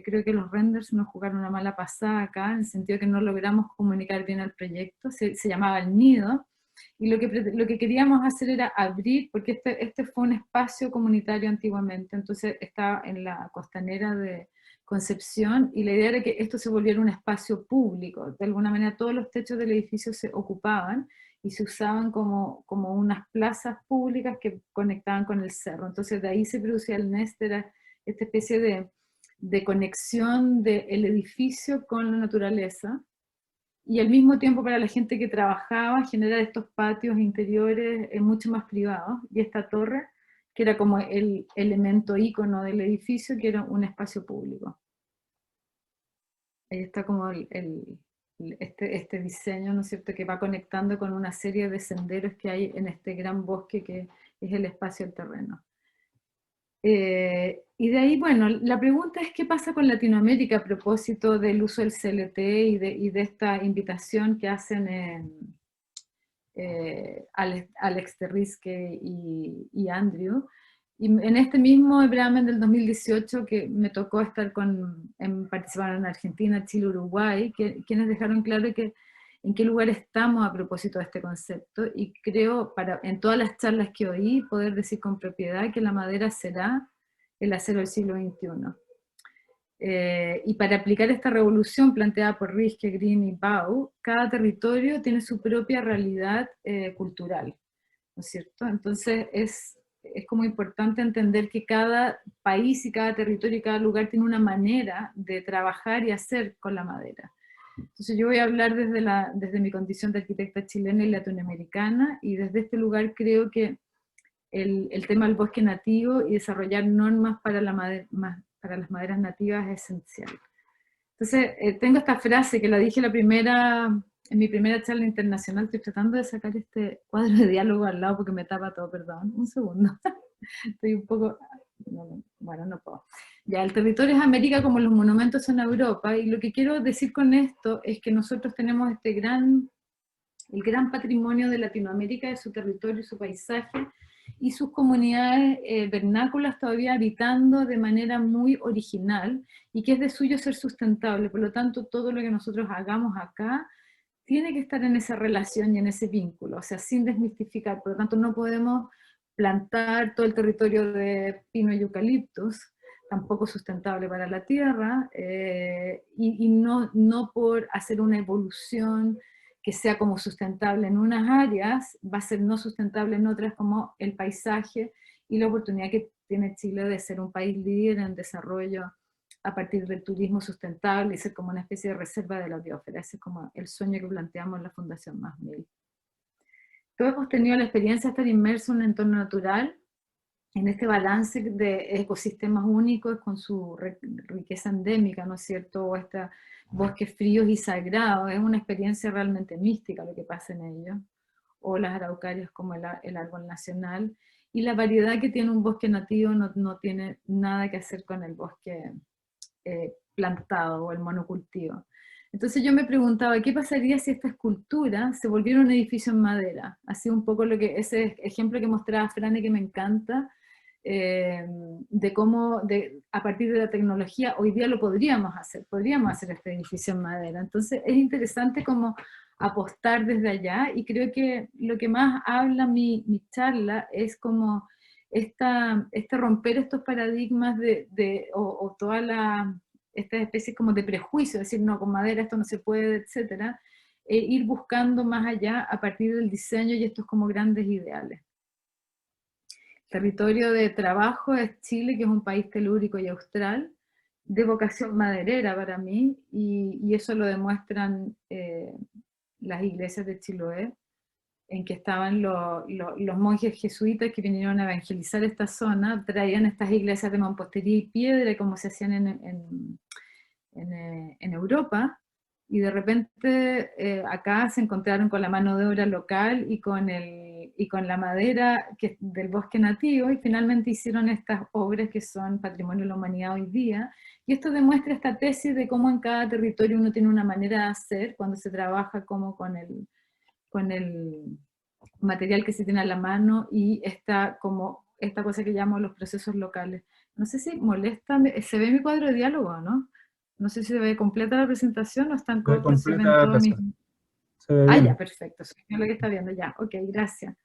Creo que los renders nos jugaron una mala pasada acá, en el sentido que no logramos comunicar bien el proyecto. Se llamaba El Nido, y lo que queríamos hacer era abrir, porque este fue un espacio comunitario antiguamente, entonces estaba en la costanera de Concepción, y la idea era que esto se volviera un espacio público. De alguna manera todos los techos del edificio se ocupaban y se usaban como unas plazas públicas que conectaban con el cerro. Entonces de ahí se producía el Nest, era esta especie de conexión del edificio con la naturaleza, y al mismo tiempo para la gente que trabajaba generar estos patios interiores mucho más privados, y esta torre que era como el elemento ícono del edificio, que era un espacio público. Ahí está como este diseño, ¿no es cierto?, que va conectando con una serie de senderos que hay en este gran bosque que es el espacio del terreno. Y de ahí, bueno, la pregunta es qué pasa con Latinoamérica a propósito del uso del CLT y de esta invitación que hacen Alex Terrisque y Andrew. Y en este mismo Ebramen del 2018, que me tocó estar participar en Argentina, Chile, Uruguay, quienes dejaron claro en qué lugar estamos a propósito de este concepto, y creo, en todas las charlas que oí, poder decir con propiedad que la madera será el acero del siglo XXI. Y para aplicar esta revolución planteada por Riske, Green y Baugh, cada territorio tiene su propia realidad cultural, ¿no es cierto? Entonces es como importante entender que cada país y cada territorio y cada lugar tiene una manera de trabajar y hacer con la madera. Entonces yo voy a hablar desde mi condición de arquitecta chilena y latinoamericana, y desde este lugar creo que el tema del bosque nativo y desarrollar normas para las maderas nativas es esencial. Entonces tengo esta frase que la dije en mi primera charla internacional. Estoy tratando de sacar este cuadro de diálogo al lado porque me tapa todo, perdón, un segundo. Estoy un poco... bueno, no puedo. Ya, el territorio es América como los monumentos son Europa, y lo que quiero decir con esto es que nosotros tenemos el gran patrimonio de Latinoamérica, de su territorio y su paisaje, y sus comunidades vernáculas todavía habitando de manera muy original, y que es de suyo ser sustentable. Por lo tanto, todo lo que nosotros hagamos acá tiene que estar en esa relación y en ese vínculo, o sea, sin desmistificar. Por lo tanto, no podemos plantar todo el territorio de pino y eucaliptus, tampoco sustentable para la tierra, y no por hacer una evolución que sea como sustentable en unas áreas, va a ser no sustentable en otras, como el paisaje y la oportunidad que tiene Chile de ser un país líder en desarrollo a partir del turismo sustentable y ser como una especie de reserva de la biosfera. Ese es como el sueño que planteamos en la Fundación Más Mil. Todos hemos tenido la experiencia de estar inmersos en un entorno natural, en este balance de ecosistemas únicos con su riqueza endémica, ¿no es cierto? O estos bosques fríos y sagrados, es una experiencia realmente mística lo que pasa en ellos. O las araucarias como el árbol nacional, y la variedad que tiene un bosque nativo no tiene nada que hacer con el bosque plantado o el monocultivo. Entonces yo me preguntaba, ¿qué pasaría si esta escultura se volviera un edificio en madera? Así un poco ese ejemplo que mostraba Frane, que me encanta, de cómo a partir de la tecnología hoy día lo podríamos hacer este edificio en madera. Entonces es interesante como apostar desde allá, y creo que lo que más habla mi charla es como este romper estos paradigmas o toda esta especie como de prejuicio, decir, no, con madera esto no se puede, etcétera, ir buscando más allá a partir del diseño y estos como grandes ideales. Territorio de trabajo es Chile, que es un país telúrico y austral, de vocación maderera para mí, y eso lo demuestran las iglesias de Chiloé, en que estaban los monjes jesuitas que vinieron a evangelizar esta zona, traían estas iglesias de mampostería y piedra, como se hacían en Europa, y de repente acá se encontraron con la mano de obra local y con la madera del bosque nativo, y finalmente hicieron estas obras que son patrimonio de la humanidad hoy día. Y esto demuestra esta tesis de cómo en cada territorio uno tiene una manera de hacer cuando se trabaja como con el material que se tiene a la mano, y esta cosa que llamo los procesos locales. No sé si molesta, se ve mi cuadro de diálogo, ¿no? No sé si se ve completa la presentación o están Se ve cortos, si ven completa, todos mis... se ve Ah, bien. ya, perfecto, soy yo lo que está viendo, ya, ok, gracias.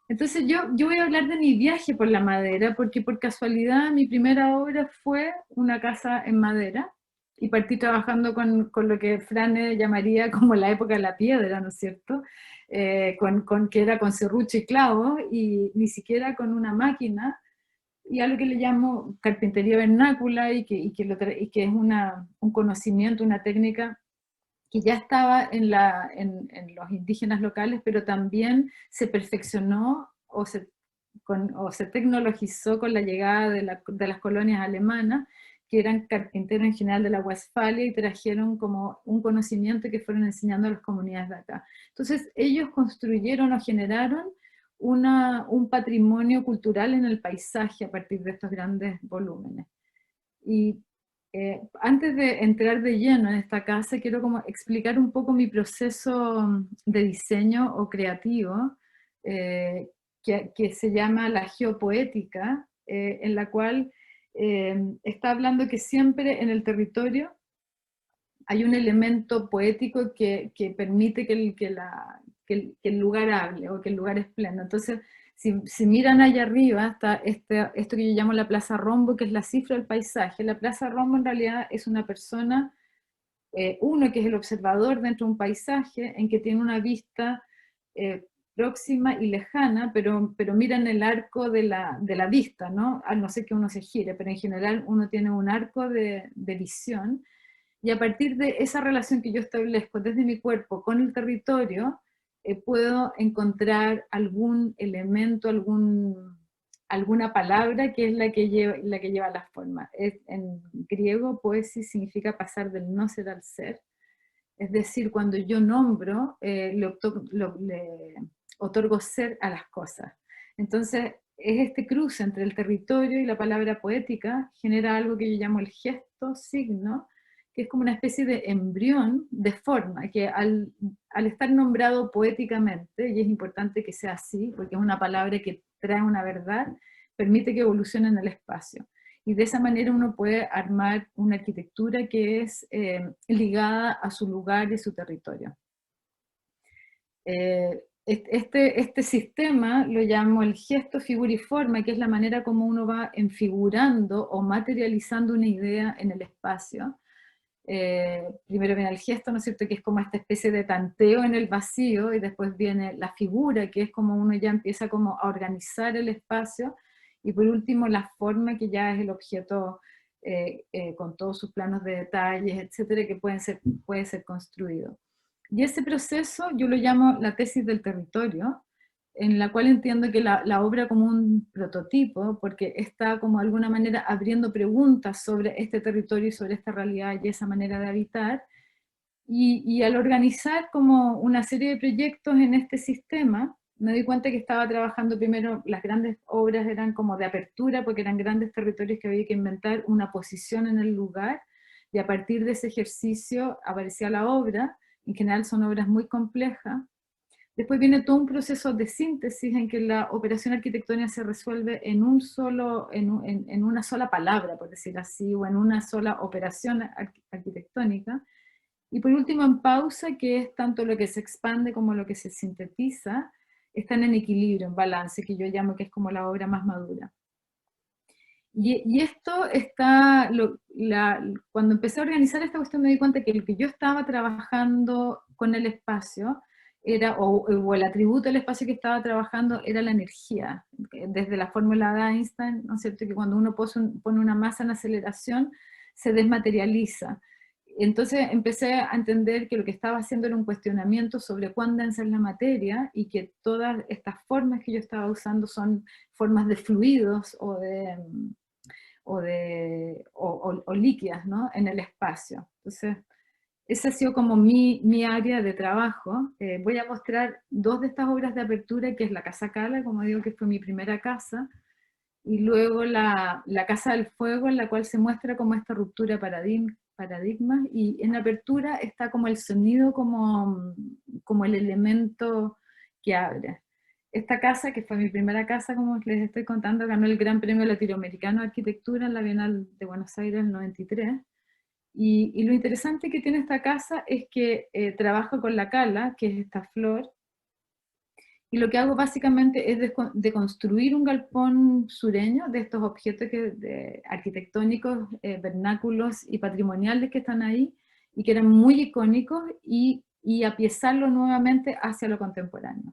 Entonces yo voy a hablar de mi viaje por la madera, porque por casualidad mi primera obra fue una casa en madera, y partí trabajando con lo que Frane llamaría como la época de la piedra, ¿no es cierto? Que era con serrucho y clavo, y ni siquiera con una máquina, y algo que le llamo carpintería vernácula, y que es un conocimiento, una técnica que ya estaba en los indígenas locales, pero también se perfeccionó o se tecnologizó con la llegada de las colonias alemanas, que eran carpinteros en general de la Westfalia, y trajeron como un conocimiento que fueron enseñando a las comunidades de acá. Entonces ellos construyeron o generaron un patrimonio cultural en el paisaje a partir de estos grandes volúmenes. Y antes de entrar de lleno en esta casa, quiero como explicar un poco mi proceso de diseño o creativo, que se llama la geopoética, en la cual está hablando que siempre en el territorio hay un elemento poético que permite que el lugar hable, o que el lugar es pleno. Entonces, si miran allá arriba, está esto que yo llamo la Plaza Rombo, que es la cifra del paisaje. La Plaza Rombo en realidad es una persona, uno que es el observador dentro de un paisaje, en que tiene una vista próxima y lejana, pero mira en el arco de la vista, ¿no? A no ser que uno se gire, pero en general uno tiene un arco de visión, y a partir de esa relación que yo establezco desde mi cuerpo con el territorio, puedo encontrar algún elemento, alguna palabra que es la que lleva la forma. En griego, poesis significa pasar del no ser al ser. Es decir, cuando yo nombro, le otorgo ser a las cosas. Entonces, es este cruce entre el territorio y la palabra poética, genera algo que yo llamo el gesto, signo, que es como una especie de embrión de forma, que al estar nombrado poéticamente, y es importante que sea así, porque es una palabra que trae una verdad, permite que evolucione en el espacio. Y de esa manera uno puede armar una arquitectura que es ligada a su lugar y a su territorio. Este sistema lo llamo el gesto, figura y forma, que es la manera como uno va enfigurando o materializando una idea en el espacio. Primero viene el gesto, ¿no es cierto?, que es como esta especie de tanteo en el vacío, y después viene la figura, que es como uno ya empieza como a organizar el espacio, y por último la forma, que ya es el objeto con todos sus planos de detalles, etcétera, que puede ser construido. Y ese proceso yo lo llamo la tesis del territorio, en la cual entiendo que la obra como un prototipo, porque está como de alguna manera abriendo preguntas sobre este territorio y sobre esta realidad y esa manera de habitar, y al organizar como una serie de proyectos en este sistema, me di cuenta que estaba trabajando primero, las grandes obras eran como de apertura, porque eran grandes territorios que había que inventar una posición en el lugar, y a partir de ese ejercicio aparecía la obra. En general son obras muy complejas. Después viene todo un proceso de síntesis en que la operación arquitectónica se resuelve en una sola palabra, por decir así, o en una sola operación arquitectónica. Y por último, en pausa, que es tanto lo que se expande como lo que se sintetiza, están en equilibrio, en balance, que yo llamo que es como la obra más madura. Y esto está, cuando empecé a organizar esta cuestión me di cuenta que lo que yo estaba trabajando con el espacio, o el atributo del espacio que estaba trabajando era la energía, desde la fórmula de Einstein, ¿no es cierto?, que cuando uno pone una masa en aceleración, se desmaterializa. Entonces empecé a entender que lo que estaba haciendo era un cuestionamiento sobre cuán densa es la materia, y que todas estas formas que yo estaba usando son formas de fluidos o líquidas, ¿no?, en el espacio. Entonces, esa ha sido como mi área de trabajo. Voy a mostrar dos de estas obras de apertura, que es la Casa Cala, como digo, que fue mi primera casa, y luego la Casa del Fuego, en la cual se muestra como esta ruptura paradigmas, y en la apertura está como el sonido como el elemento que abre. Esta casa, que fue mi primera casa, como les estoy contando, ganó el Gran Premio Latinoamericano de Arquitectura en la Bienal de Buenos Aires en el 93, y lo interesante que tiene esta casa es que trabajo con la cala, que es esta flor, y lo que hago básicamente es deconstruir un galpón sureño de estos objetos arquitectónicos, vernáculos y patrimoniales que están ahí, y que eran muy icónicos, y apiezarlo nuevamente hacia lo contemporáneo.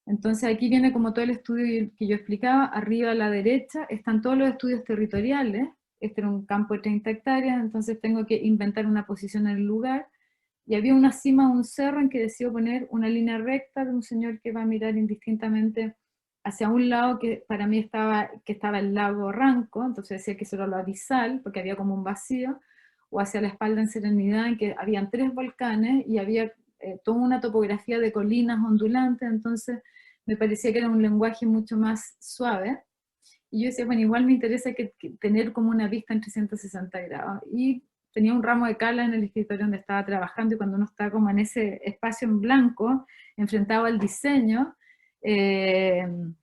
Entonces aquí viene como todo el estudio que yo explicaba. Arriba a la derecha están todos los estudios territoriales. Este era un campo de 30 hectáreas, entonces tengo que inventar una posición en el lugar, y había una cima de un cerro en que decido poner una línea recta de un señor que va a mirar indistintamente hacia un lado que para mí estaba el lago Ranco, entonces decía que eso era lo abisal, porque había como un vacío, o hacia la espalda en Serenidad, en que habían 3 volcanes, y había toda una topografía de colinas ondulantes, entonces me parecía que era un lenguaje mucho más suave, y yo decía, bueno, igual me interesa que tener como una vista en 360 grados, y tenía un ramo de cala en el escritorio donde estaba trabajando, y cuando uno está como en ese espacio en blanco, enfrentado al diseño, viene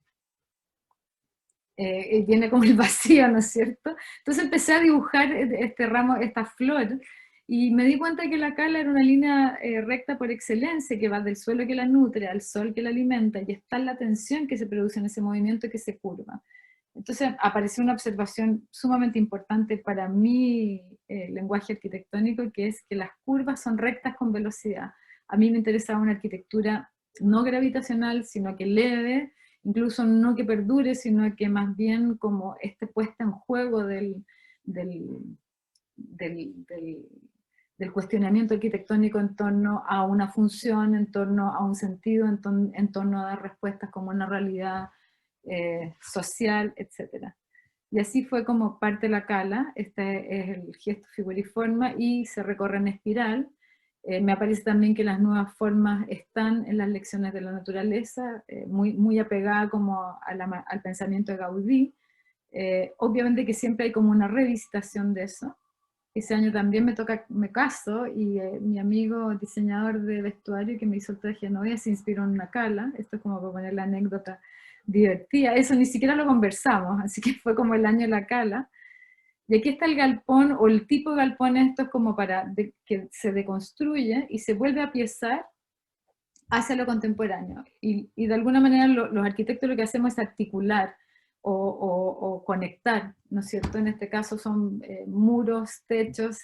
como el vacío, ¿no es cierto? Entonces empecé a dibujar este ramo, esta flor, y me di cuenta que la cala era una línea recta por excelencia, que va del suelo que la nutre al sol que la alimenta, y está la tensión que se produce en ese movimiento que se curva. Entonces apareció una observación sumamente importante para mi lenguaje arquitectónico, que es que las curvas son rectas con velocidad. A mí me interesaba una arquitectura no gravitacional, sino que leve, incluso no que perdure, sino que más bien como puesta en juego del cuestionamiento arquitectónico en torno a una función, en torno a un sentido, en torno a dar respuestas como una realidad social, etc. Y así fue como parte la cala. Este es el gesto, figura y forma, y se recorre en espiral. Me parece también que las nuevas formas están en las lecciones de la naturaleza, muy apegada como al pensamiento de Gaudí. Obviamente que siempre hay como una revisitación de eso. Ese año también me caso, y mi amigo diseñador de vestuario que me hizo el traje de novia se inspiró en una cala. Esto es como para poner la anécdota divertida. Eso ni siquiera lo conversamos, así que fue como el año de la cala. Y aquí está el galpón, o el tipo de galpón. Esto es como para que se deconstruye y se vuelve a piezar hacia lo contemporáneo. Y de alguna manera los arquitectos lo que hacemos es articular o conectar, ¿no es cierto? En este caso son muros, techos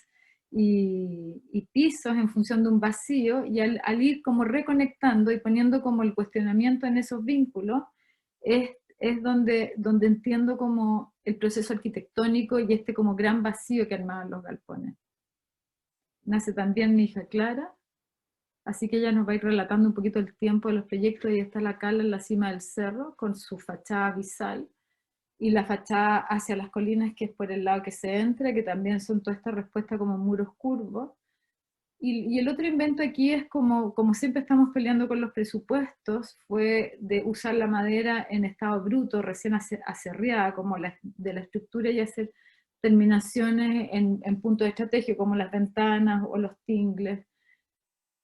y pisos en función de un vacío, y al ir como reconectando y poniendo como el cuestionamiento en esos vínculos, es donde entiendo como el proceso arquitectónico y este como gran vacío que armaban los galpones. Nace también mi hija Clara, así que ella nos va a ir relatando un poquito el tiempo de los proyectos, y está la Cala en la cima del cerro, con su fachada abisal, y la fachada hacia las colinas, que es por el lado que se entra, que también son toda esta respuesta como muros curvos. Y el otro invento aquí es como siempre estamos peleando con los presupuestos, fue de usar la madera en estado bruto, recién aserreada, como de la estructura, y hacer terminaciones en puntos estratégicos, como las ventanas o los tingles,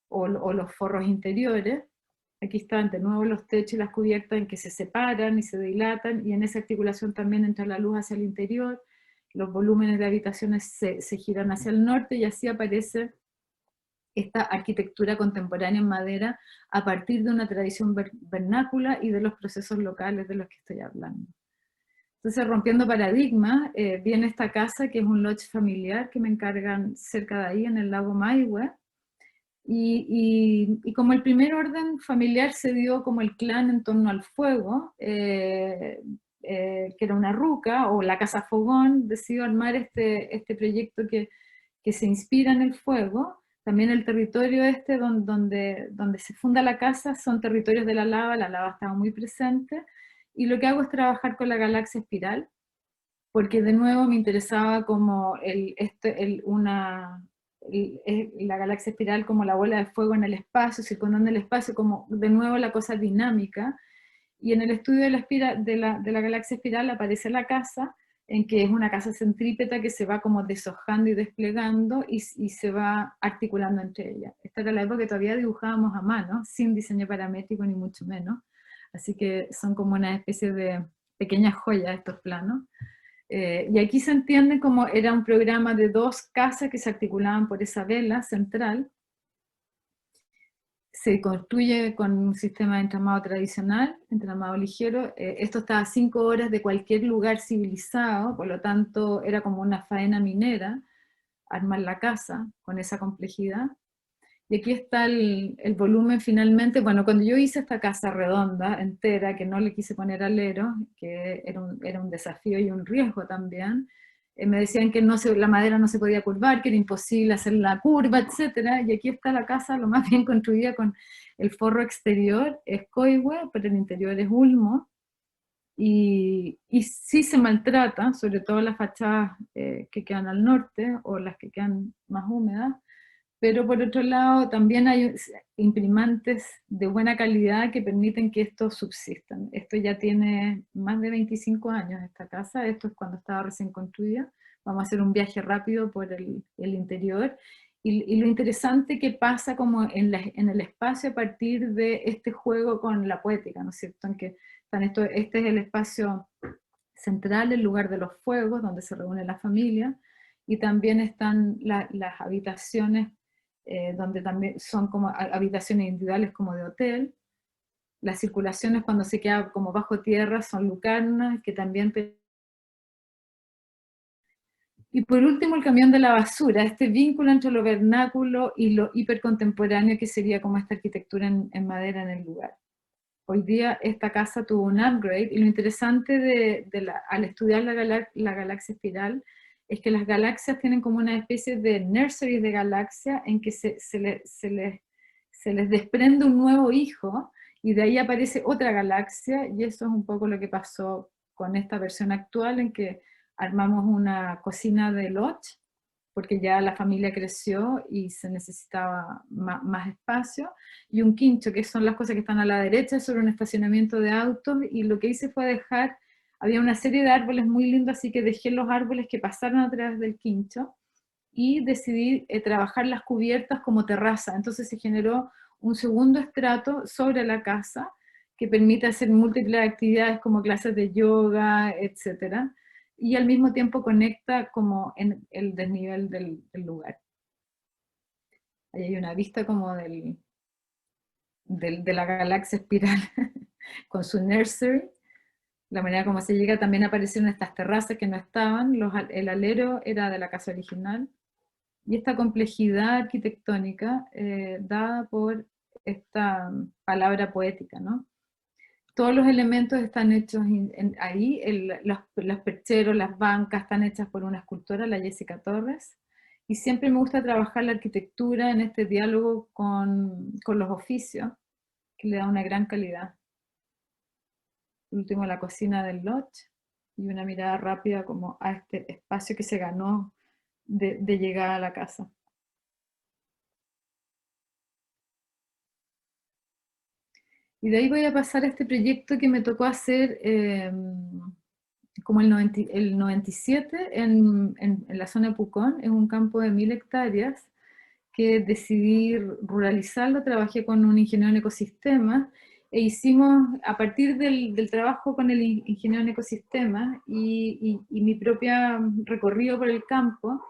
o los forros interiores. Aquí están de nuevo los techos y las cubiertas en que se separan y se dilatan, y en esa articulación también entra la luz hacia el interior, los volúmenes de habitaciones se giran hacia el norte, y así aparece esta arquitectura contemporánea en madera a partir de una tradición vernácula y de los procesos locales de los que estoy hablando. Entonces, rompiendo paradigmas, viene esta casa que es un lodge familiar que me encargan cerca de ahí, en el lago Maihue, y como el primer orden familiar se dio como el clan en torno al fuego, que era una ruca, o la casa fogón, decidió armar este proyecto que se inspira en el fuego. También el territorio donde se funda la casa son territorios de la lava estaba muy presente, y lo que hago es trabajar con la galaxia espiral, porque de nuevo me interesaba como la galaxia espiral como la bola de fuego en el espacio, circundando el espacio, como de nuevo la cosa dinámica. Y en el estudio de la galaxia espiral aparece la casa, en que es una casa centrípeta que se va como deshojando y desplegando, y se va articulando entre ellas. Esta era la época que todavía dibujábamos a mano, sin diseño paramétrico ni mucho menos, así que son como una especie de pequeñas joyas estos planos. Y aquí se entiende como era un programa de 2 casas que se articulaban por esa vela central. Se construye con un sistema de entramado tradicional, entramado ligero. Esto está a 5 horas de cualquier lugar civilizado, por lo tanto era como una faena minera armar la casa con esa complejidad. Y aquí está el volumen finalmente. Bueno, cuando yo hice esta casa redonda, entera, que no le quise poner alero, que era un desafío y un riesgo también, me decían que la madera no se podía curvar, que era imposible hacer la curva, etc. Y aquí está la casa lo más bien construida, con el forro exterior es coihue, pero el interior es ulmo, y sí se maltrata, sobre todo las fachadas que quedan al norte, o las que quedan más húmedas, pero por otro lado también hay imprimantes de buena calidad que permiten que estos subsistan. Esto ya tiene más de 25 años, esta casa, esto es cuando estaba recién construida. Vamos a hacer un viaje rápido por el interior, y lo interesante que pasa como en el espacio a partir de este juego con la poética, ¿no es cierto? En que este es el espacio central, el lugar de los fuegos, donde se reúne la familia, y también están las habitaciones, donde también son como habitaciones individuales como de hotel. Las circulaciones cuando se queda como bajo tierra son lucarnas, que también... Y por último, el camión de la basura, este vínculo entre lo vernáculo y lo hipercontemporáneo que sería como esta arquitectura en madera en el lugar. Hoy día esta casa tuvo un upgrade, y lo interesante al estudiar la galaxia espiral es que las galaxias tienen como una especie de nursery de galaxia, en que se les desprende un nuevo hijo, y de ahí aparece otra galaxia, y eso es un poco lo que pasó con esta versión actual, en que armamos una cocina de lodge, porque ya la familia creció y se necesitaba más espacio, y un quincho, que son las cosas que están a la derecha, sobre un estacionamiento de autos, y lo que hice fue había una serie de árboles muy lindos, así que dejé los árboles que pasaron a través del quincho, y decidí trabajar las cubiertas como terraza. Entonces se generó un segundo estrato sobre la casa, que permite hacer múltiples actividades como clases de yoga, etcétera, y al mismo tiempo conecta como en el desnivel del lugar. Ahí hay una vista como de la galaxia espiral con su nursery, la manera como se llega. También aparecieron estas terrazas que no estaban, el alero era de la casa original, y esta complejidad arquitectónica dada por esta palabra poética, ¿no? Todos los elementos están hechos ahí, los percheros, las bancas están hechas por una escultora, la Jessica Torres, y siempre me gusta trabajar la arquitectura en este diálogo con los oficios, que le da una gran calidad. Por último, la cocina del lodge, y una mirada rápida como a este espacio que se ganó de llegar a la casa. Y de ahí voy a pasar a este proyecto que me tocó hacer como el 97 en la zona de Pucón, en un campo de 1000 hectáreas, que decidí ruralizarlo. Trabajé con un ingeniero en ecosistemas, e hicimos, a partir del trabajo con el ingeniero en ecosistemas y mi propio recorrido por el campo,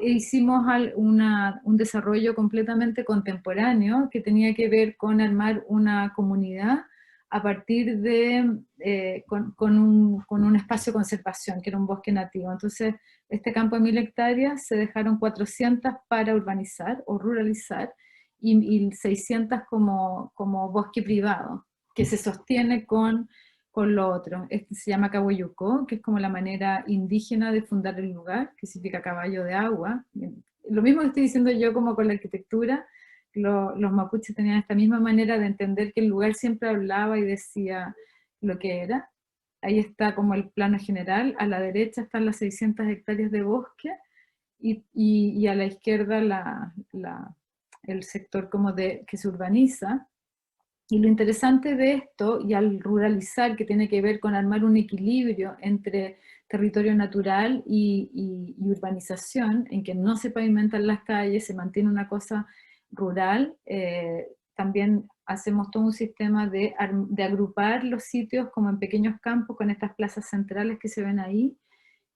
hicimos un desarrollo completamente contemporáneo que tenía que ver con armar una comunidad a partir de, con un espacio de conservación, que era un bosque nativo. Entonces, este campo de 1000 hectáreas se dejaron 400 para urbanizar o ruralizar, y 600 como bosque privado, que se sostiene con lo otro. Este se llama Cahuayucó, que es como la manera indígena de fundar el lugar, que significa caballo de agua. Lo mismo que estoy diciendo yo como con la arquitectura, los mapuches tenían esta misma manera de entender que el lugar siempre hablaba y decía lo que era. Ahí está como el plano general, a la derecha están las 600 hectáreas de bosque, y a la izquierda el sector como que se urbaniza. Y lo interesante de esto, y al ruralizar, que tiene que ver con armar un equilibrio entre territorio natural y urbanización, en que no se pavimentan las calles, se mantiene una cosa rural, también hacemos todo un sistema de agrupar los sitios como en pequeños campos con estas plazas centrales que se ven ahí,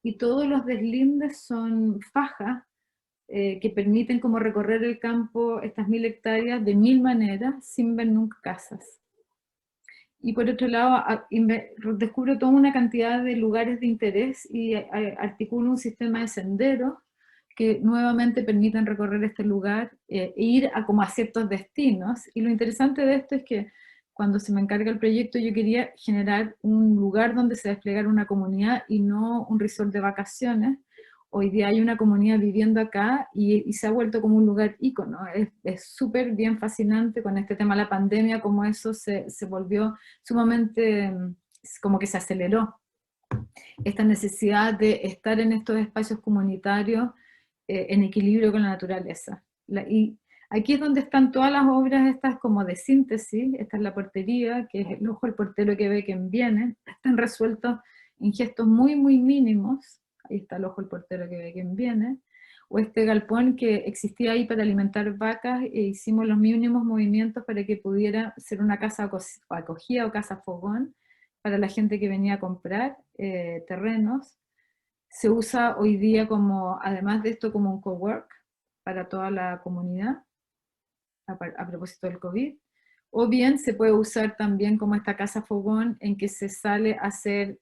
y todos los deslindes son fajas que permiten como recorrer el campo, estas 1000 hectáreas, de 1000 maneras, sin ver nunca casas. Y por otro lado, descubro toda una cantidad de lugares de interés y articulo un sistema de senderos que nuevamente permiten recorrer este lugar e ir como a ciertos destinos. Y lo interesante de esto es que cuando se me encarga el proyecto, yo quería generar un lugar donde se desplegara una comunidad y no un resort de vacaciones. Hoy día hay una comunidad viviendo acá y se ha vuelto como un lugar ícono. Es súper bien fascinante con este tema de la pandemia, como eso se volvió sumamente, como que se aceleró. Esta necesidad de estar en estos espacios comunitarios en equilibrio con la naturaleza. Y aquí es donde están todas las obras estas como de síntesis. Esta es la portería, que es el ojo del portero que ve quien viene. Están resueltos en gestos muy, muy mínimos. Ahí está el ojo del portero que ve quien viene. O este galpón que existía ahí para alimentar vacas, e hicimos los mínimos movimientos para que pudiera ser una casa acogida o casa fogón para la gente que venía a comprar terrenos. Se usa hoy día como, además de esto, como un cowork para toda la comunidad, a propósito del COVID. O bien se puede usar también como esta casa fogón en que se sale a hacer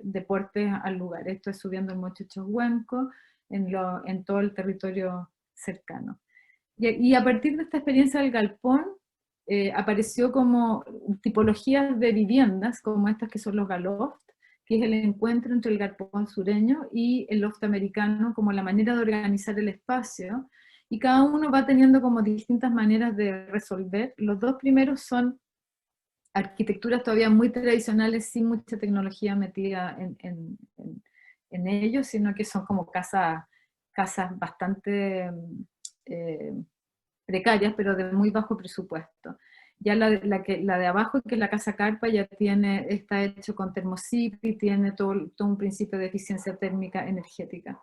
deportes al lugar. Esto es subiendo el Mochuchos Huenco, en todo el territorio cercano. Y a partir de esta experiencia del galpón, apareció como tipologías de viviendas, como estas que son los galoft, que es el encuentro entre el galpón sureño y el loft americano, como la manera de organizar el espacio, y cada uno va teniendo como distintas maneras de resolver. Los dos primeros son arquitecturas todavía muy tradicionales, sin mucha tecnología metida en ellos, sino que son como casas bastante precarias, pero de muy bajo presupuesto. Ya la de abajo, que es la casa carpa, ya está hecho con termosip y tiene todo un principio de eficiencia térmica energética.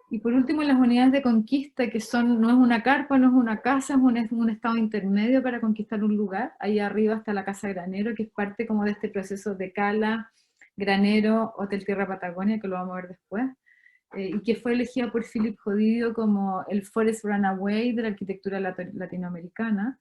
Y por último, las unidades de conquista, que no es una carpa, no es una casa, es un estado intermedio para conquistar un lugar. Ahí arriba está la Casa Granero, que es parte como de este proceso de Cala, Granero, Hotel Tierra Patagonia, que lo vamos a ver después, y que fue elegida por Philip Jodido como el Forest Runaway de la arquitectura latinoamericana.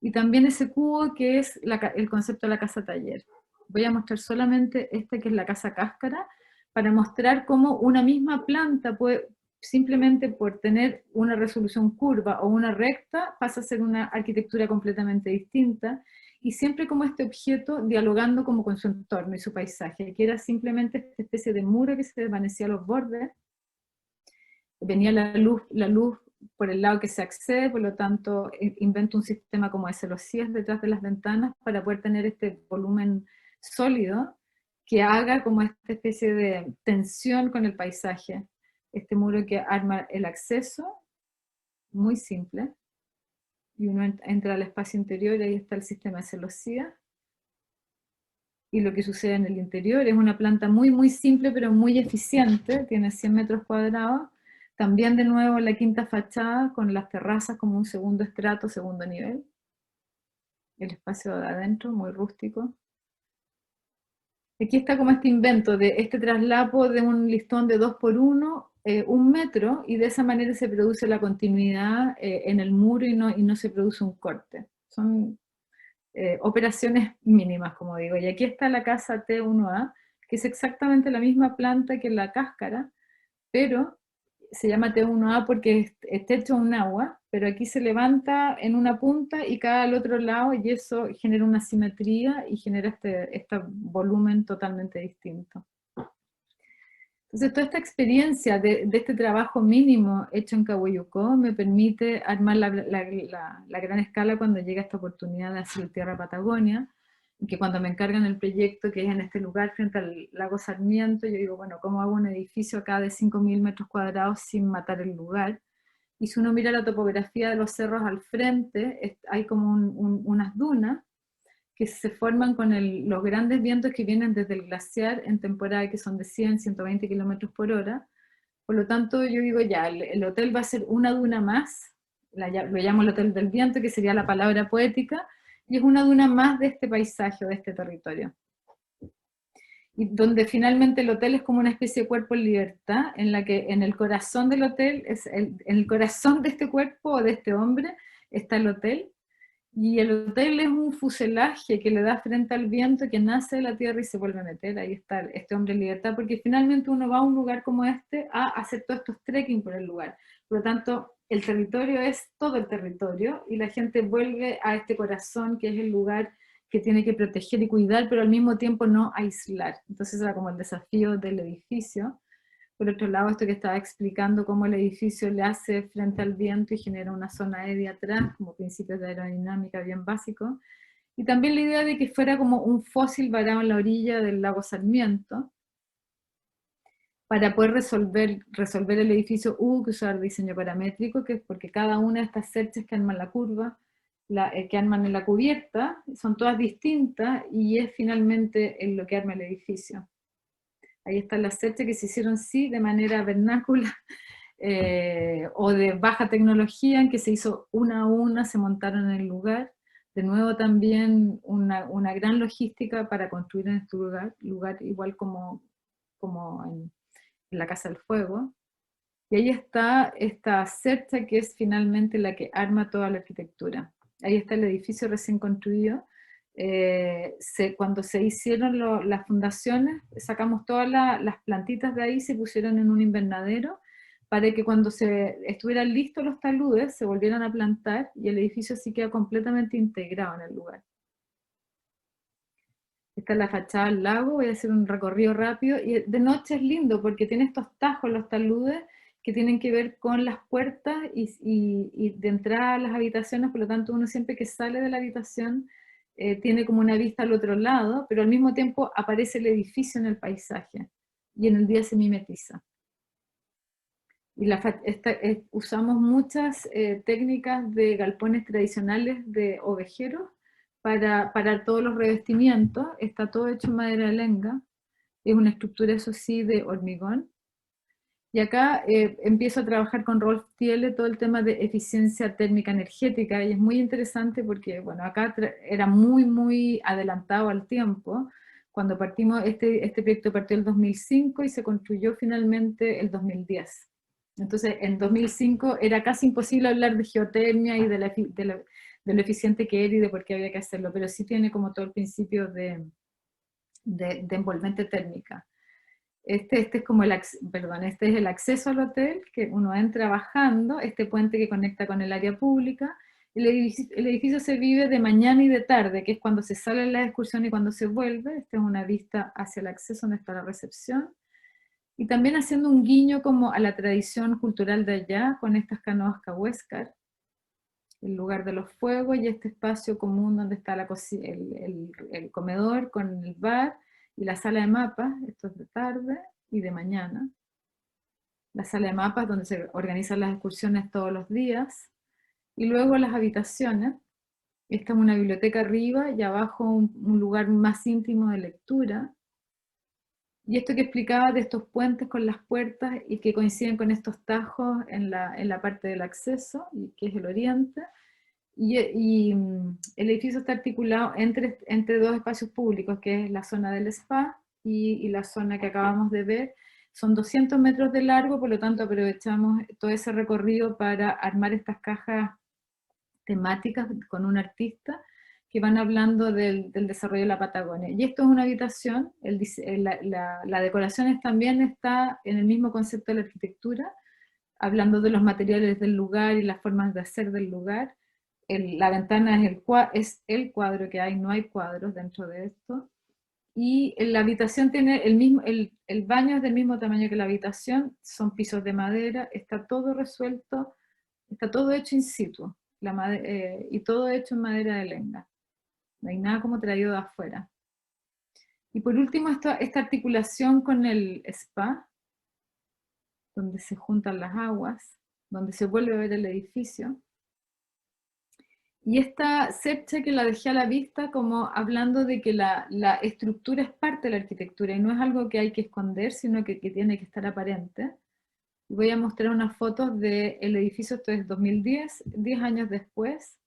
y también ese cubo que es el concepto de la casa taller. Voy a mostrar solamente este que es la casa cáscara, para mostrar cómo una misma planta puede, simplemente por tener una resolución curva o una recta, pasa a ser una arquitectura completamente distinta, y siempre como este objeto dialogando como con su entorno y su paisaje, que era simplemente esta especie de muro que se desvanecía a los bordes, venía la luz por el lado que se accede, por lo tanto invento un sistema como de celosías detrás de las ventanas para poder tener este volumen sólido que haga como esta especie de tensión con el paisaje. Este muro que arma el acceso, muy simple, y uno entra al espacio interior y ahí está el sistema de celosías. Y lo que sucede en el interior es una planta muy simple pero muy eficiente, tiene 100 metros cuadrados. También de nuevo la quinta fachada con las terrazas como un segundo estrato, segundo nivel. El espacio de adentro, muy rústico. Aquí está como este invento de este traslapo de un listón de 2x1, 1 metro, y de esa manera se produce la continuidad en el muro y no se produce un corte. Son operaciones mínimas, como digo. Y aquí está la casa T1A, que es exactamente la misma planta que la cáscara, pero se llama T1A porque es techo un agua, pero aquí se levanta en una punta y cae al otro lado, y eso genera una simetría y genera este volumen totalmente distinto. Entonces toda esta experiencia de este trabajo mínimo hecho en Cahuayucó me permite armar la gran escala cuando llega esta oportunidad de hacer el Tierra Patagonia, que cuando me encargan el proyecto que es en este lugar frente al lago Sarmiento, yo digo, bueno, ¿cómo hago un edificio acá de 5.000 metros cuadrados sin matar el lugar? Y si uno mira la topografía de los cerros al frente, hay como unas dunas que se forman con los grandes vientos que vienen desde el glaciar en temporada que son de 100, 120 kilómetros por hora. Por lo tanto, yo digo ya, el hotel va a ser una duna más, lo llamo el Hotel del Viento, que sería la palabra poética, y es una duna más de este paisaje o de este territorio. Y donde finalmente el hotel es como una especie de cuerpo en libertad, en la que en el corazón del hotel, en el corazón de este cuerpo o de este hombre, está el hotel, y el hotel es un fuselaje que le da frente al viento que nace de la tierra y se vuelve a meter. Ahí está este hombre en libertad, porque finalmente uno va a un lugar como este a hacer todos estos trekking por el lugar. Por lo tanto, el territorio es todo el territorio, y la gente vuelve a este corazón que es el lugar que tiene que proteger y cuidar, pero al mismo tiempo no aislar. Entonces era como el desafío del edificio. Por otro lado, esto que estaba explicando, cómo el edificio le hace frente al viento y genera una zona aérea atrás, como principios de aerodinámica bien básicos. Y también la idea de que fuera como un fósil varado en la orilla del lago Sarmiento, para poder resolver el edificio hubo que usar diseño paramétrico, que es porque cada una de estas cerchas que arman la curva, que arman en la cubierta, son todas distintas, y es finalmente lo que arma el edificio. Ahí están las cerchas que se hicieron sí de manera vernácula o de baja tecnología, en que se hizo una a una, se montaron en el lugar. De nuevo también una gran logística para construir en este lugar igual como en la Casa del Fuego. Y ahí está esta cercha que es finalmente la que arma toda la arquitectura. Ahí está el edificio recién construido. Cuando se hicieron las fundaciones, sacamos todas las plantitas de ahí, se pusieron en un invernadero, para que cuando estuvieran listos los taludes, se volvieran a plantar, y el edificio sí queda completamente integrado en el lugar. Esta es la fachada al lago, voy a hacer un recorrido rápido, y de noche es lindo, porque tiene estos tajos, los taludes, que tienen que ver con las puertas y de entrada a las habitaciones, por lo tanto uno siempre que sale de la habitación tiene como una vista al otro lado, pero al mismo tiempo aparece el edificio en el paisaje, y en el día se mimetiza. Y usamos muchas técnicas de galpones tradicionales de ovejeros para todos los revestimientos. Está todo hecho en madera de lenga, es una estructura eso sí de hormigón. Y acá empiezo a trabajar con Rolf Thiele todo el tema de eficiencia térmica energética, y es muy interesante porque, bueno, acá era muy adelantado al tiempo. Cuando partimos, este proyecto partió el 2005 y se construyó finalmente el 2010. Entonces, en 2005 era casi imposible hablar de geotermia y de de lo eficiente que era y de por qué había que hacerlo, pero sí tiene como todo el principio de envolvente térmica. Este es como este es el acceso al hotel, que uno entra bajando, este puente que conecta con el área pública. El edificio se vive de mañana y de tarde, que es cuando se sale en la excursión y cuando se vuelve. Esta es una vista hacia el acceso donde está la recepción. Y también haciendo un guiño como a la tradición cultural de allá, con estas canoas cahuéscar, el lugar de los fuegos y este espacio común donde está el comedor con el bar y la sala de mapas. Esto es de tarde y de mañana. La sala de mapas donde se organizan las excursiones todos los días. Y luego las habitaciones. Esta es una biblioteca arriba y abajo un lugar más íntimo de lectura. Y esto que explicaba de estos puentes con las puertas y que coinciden con estos tajos en la parte del acceso, y que es el oriente. Y el edificio está articulado entre dos espacios públicos, que es la zona del spa y la zona que acabamos de ver. Son 200 metros de largo, por lo tanto aprovechamos todo ese recorrido para armar estas cajas temáticas con un artista que van hablando del desarrollo de la Patagonia. Y esto es una habitación, la decoración también está en el mismo concepto de la arquitectura, hablando de los materiales del lugar y las formas de hacer del lugar. La ventana es el cuadro que hay, no hay cuadros dentro de esto. Y la habitación tiene el baño es del mismo tamaño que la habitación, son pisos de madera, está todo resuelto, está todo hecho in situ, y todo hecho en madera de lenga. No hay nada como traído de afuera. Y por último, esta articulación con el spa, donde se juntan las aguas, donde se vuelve a ver el edificio. Y esta cercha que la dejé a la vista como hablando de que la estructura es parte de la arquitectura y no es algo que hay que esconder, sino que tiene que estar aparente. Voy a mostrar unas fotos del edificio, esto es 2010, 10 años después.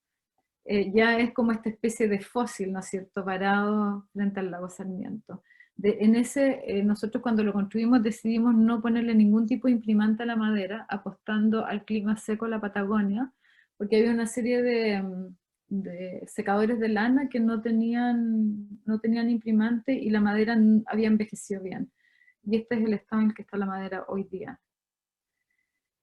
Ya es como esta especie de fósil, ¿no es cierto?, parado frente al lago Sarmiento. Nosotros cuando lo construimos decidimos no ponerle ningún tipo de imprimante a la madera, apostando al clima seco de la Patagonia, porque había una serie de secadores de lana que no tenían imprimante y la madera había envejecido bien. Y este es el estado en el que está la madera hoy día.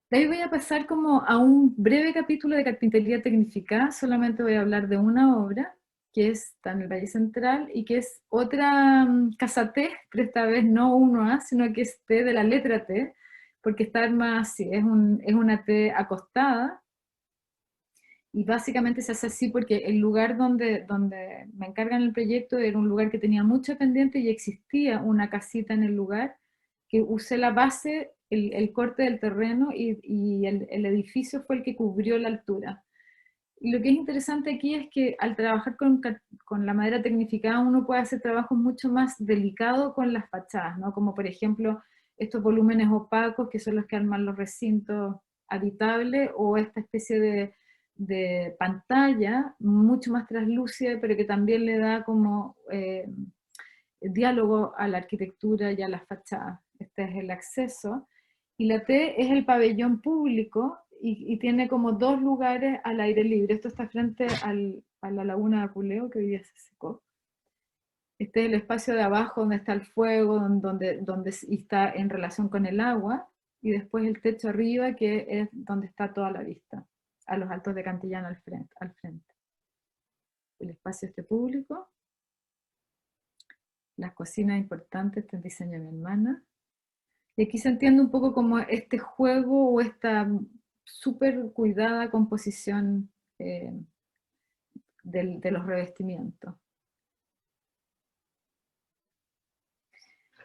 De ahí voy a pasar como a un breve capítulo de carpintería tecnificada, solamente voy a hablar de una obra, que está en el Valle Central, y que es otra casa T, pero esta vez no 1A, sino que es T de la letra T, porque está armada así, es una T acostada, y básicamente se hace así porque el lugar donde me encargan el proyecto era un lugar que tenía mucha pendiente y existía una casita en el lugar, que usé la base, el corte del terreno y el edificio fue el que cubrió la altura. Y lo que es interesante aquí es que al trabajar con la madera tecnificada uno puede hacer trabajos mucho más delicados con las fachadas, ¿no? Como por ejemplo estos volúmenes opacos que son los que arman los recintos habitables, o esta especie de pantalla mucho más translúcida, pero que también le da como diálogo a la arquitectura y a las fachadas. Este es el acceso. Y la T es el pabellón público y tiene como dos lugares al aire libre. Esto está frente a la laguna de Aculeo, que hoy día se secó. Este es el espacio de abajo donde está el fuego, donde está en relación con el agua, y después el techo arriba, que es donde está toda la vista, a los Altos de Cantillana al frente. El espacio este público. Las cocinas importantes, este es el diseño de mi hermana. Y aquí se entiende un poco como este juego o esta súper cuidada composición de los revestimientos.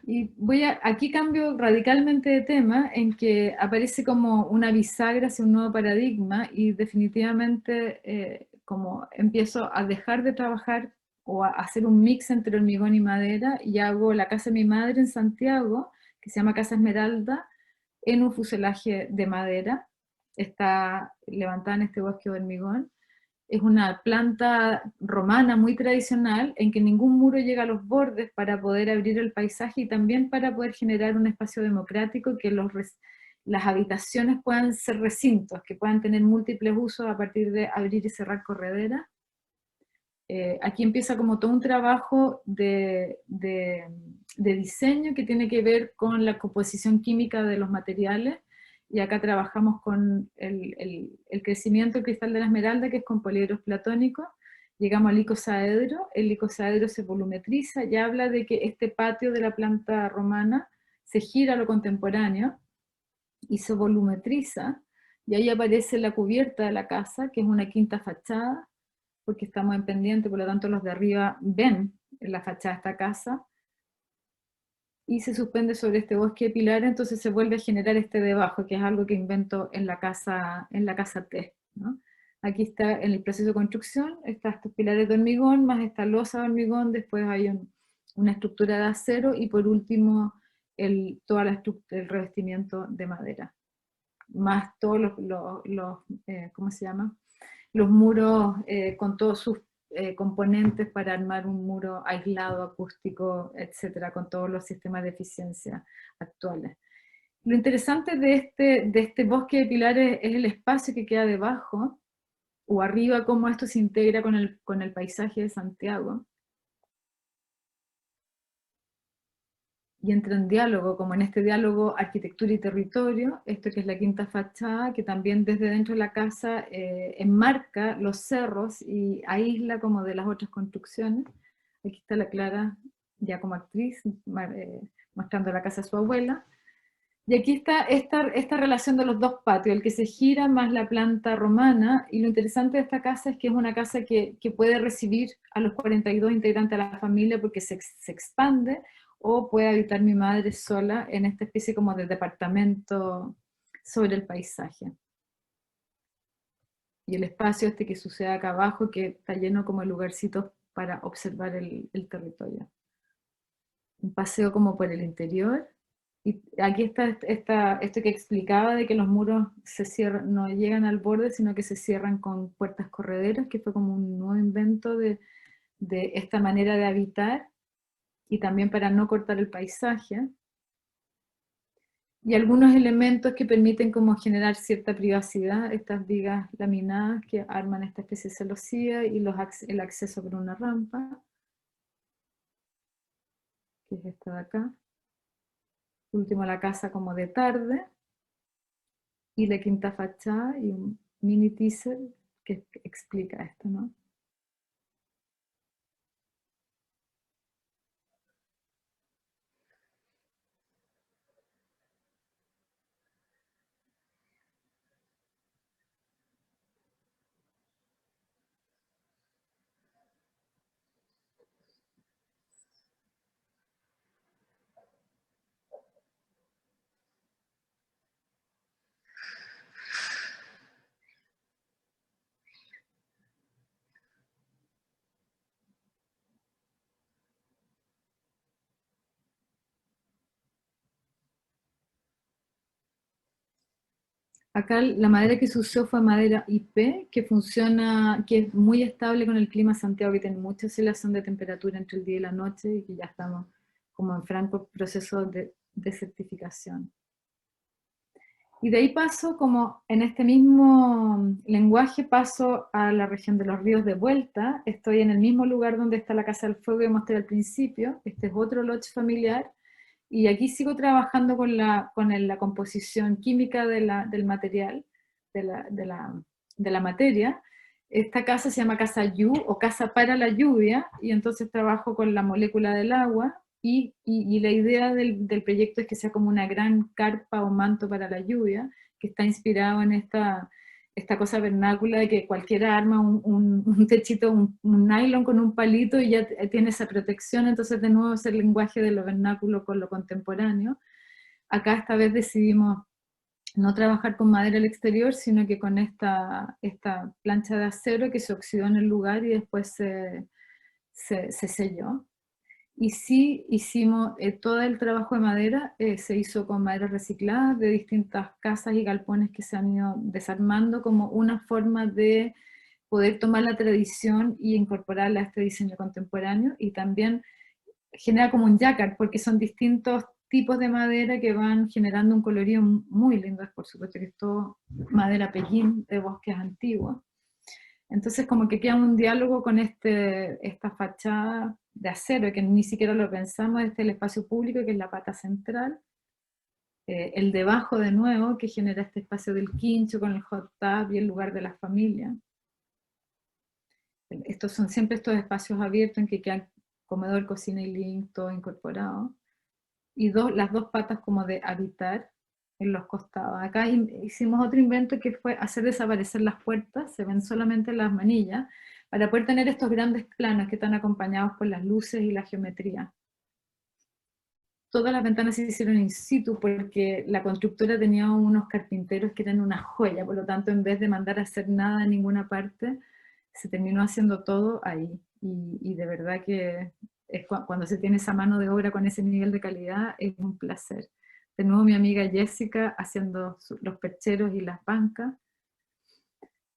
Y aquí cambio radicalmente de tema, en que aparece como una bisagra hacia un nuevo paradigma, y definitivamente como empiezo a dejar de trabajar o a hacer un mix entre hormigón y madera, y hago la casa de mi madre en Santiago, que se llama Casa Esmeralda, en un fuselaje de madera. Está levantada en este bosque de hormigón. Es una planta romana muy tradicional, en que ningún muro llega a los bordes para poder abrir el paisaje y también para poder generar un espacio democrático, que las habitaciones puedan ser recintos, que puedan tener múltiples usos a partir de abrir y cerrar correderas. Aquí empieza como todo un trabajo de diseño que tiene que ver con la composición química de los materiales, y acá trabajamos con el crecimiento del cristal de la esmeralda, que es con poliedros platónicos. Llegamos al icosaedro, el icosaedro se volumetriza, y habla de que este patio de la planta romana se gira a lo contemporáneo, y se volumetriza, y ahí aparece la cubierta de la casa, que es una quinta fachada, porque estamos en pendiente, por lo tanto los de arriba ven en la fachada de esta casa, y se suspende sobre este bosque de pilares, entonces se vuelve a generar este debajo, que es algo que invento en la casa T, ¿no? Aquí está en el proceso de construcción, están estos pilares de hormigón, más esta losa de hormigón, después hay una estructura de acero, y por último el revestimiento de madera, más todos ¿cómo se llama? Los muros con todos sus componentes para armar un muro aislado, acústico, etcétera, con todos los sistemas de eficiencia actuales. Lo interesante de este bosque de pilares es el espacio que queda debajo, o arriba, cómo esto se integra con el paisaje de Santiago, y entra en diálogo, como en este diálogo arquitectura y territorio, esto que es la quinta fachada, que también desde dentro de la casa enmarca los cerros y aísla como de las otras construcciones. Aquí está la Clara ya como actriz, mostrando la casa de su abuela. Y aquí está esta relación de los dos patios, el que se gira más la planta romana, y lo interesante de esta casa es que es una casa que puede recibir a los 42 integrantes de la familia porque se expande, o puede habitar mi madre sola en esta especie como de departamento sobre el paisaje. Y el espacio este que sucede acá abajo, que está lleno como de lugarcitos para observar el territorio. Un paseo como por el interior. Y aquí está esto que explicaba de que los muros se cierran, no llegan al borde, sino que se cierran con puertas correderas, que fue como un nuevo invento de esta manera de habitar, y también para no cortar el paisaje. Y algunos elementos que permiten como generar cierta privacidad, estas vigas laminadas que arman esta especie de celosía, y el acceso por una rampa, que es esta de acá. Por último, la casa como de tarde, y la quinta fachada, y un mini teaser que explica esto, ¿no? Acá la madera que se usó fue madera IP, que funciona, que es muy estable con el clima de Santiago, que tiene mucha oscilación de temperatura entre el día y la noche, y que ya estamos como en franco proceso de desertificación. Y de ahí paso, como en este mismo lenguaje, paso a la región de los ríos de vuelta. Estoy en el mismo lugar donde está la Casa del Fuego que mostré al principio. Este es otro lodge familiar. Y aquí sigo trabajando con la composición química del material, de la materia. Esta casa se llama Casa Yu, o Casa para la Lluvia, y entonces trabajo con la molécula del agua, y la idea del proyecto es que sea como una gran carpa o manto para la lluvia, que está inspirado en esta cosa vernácula de que cualquiera arma un techito, un nylon con un palito, y ya tiene esa protección. Entonces de nuevo es el lenguaje de lo vernáculo con lo contemporáneo. Acá esta vez decidimos no trabajar con madera al exterior, sino que con esta plancha de acero que se oxidó en el lugar y después se selló. Y sí hicimos todo el trabajo de madera, se hizo con madera reciclada de distintas casas y galpones que se han ido desarmando, como una forma de poder tomar la tradición y incorporarla a este diseño contemporáneo, y también genera como un jacquard, porque son distintos tipos de madera que van generando un colorido muy lindo, por supuesto que es todo madera Pekín de bosques antiguos. Entonces como que queda un diálogo con esta fachada de acero, que ni siquiera lo pensamos, este es el espacio público, que es la pata central, el debajo de nuevo, que genera este espacio del quincho con el hot tub y el lugar de la familia. Estos son siempre estos espacios abiertos en que quedan comedor, cocina y living, todo incorporado. Y las dos patas como de habitar en los costados. Acá hicimos otro invento que fue hacer desaparecer las puertas, se ven solamente las manillas, para poder tener estos grandes planos que están acompañados por las luces y la geometría. Todas las ventanas se hicieron in situ porque la constructora tenía unos carpinteros que eran una joya, por lo tanto en vez de mandar a hacer nada en ninguna parte, se terminó haciendo todo ahí. Y de verdad que cuando se tiene esa mano de obra con ese nivel de calidad, es un placer. De nuevo mi amiga Jessica haciendo los percheros y las bancas.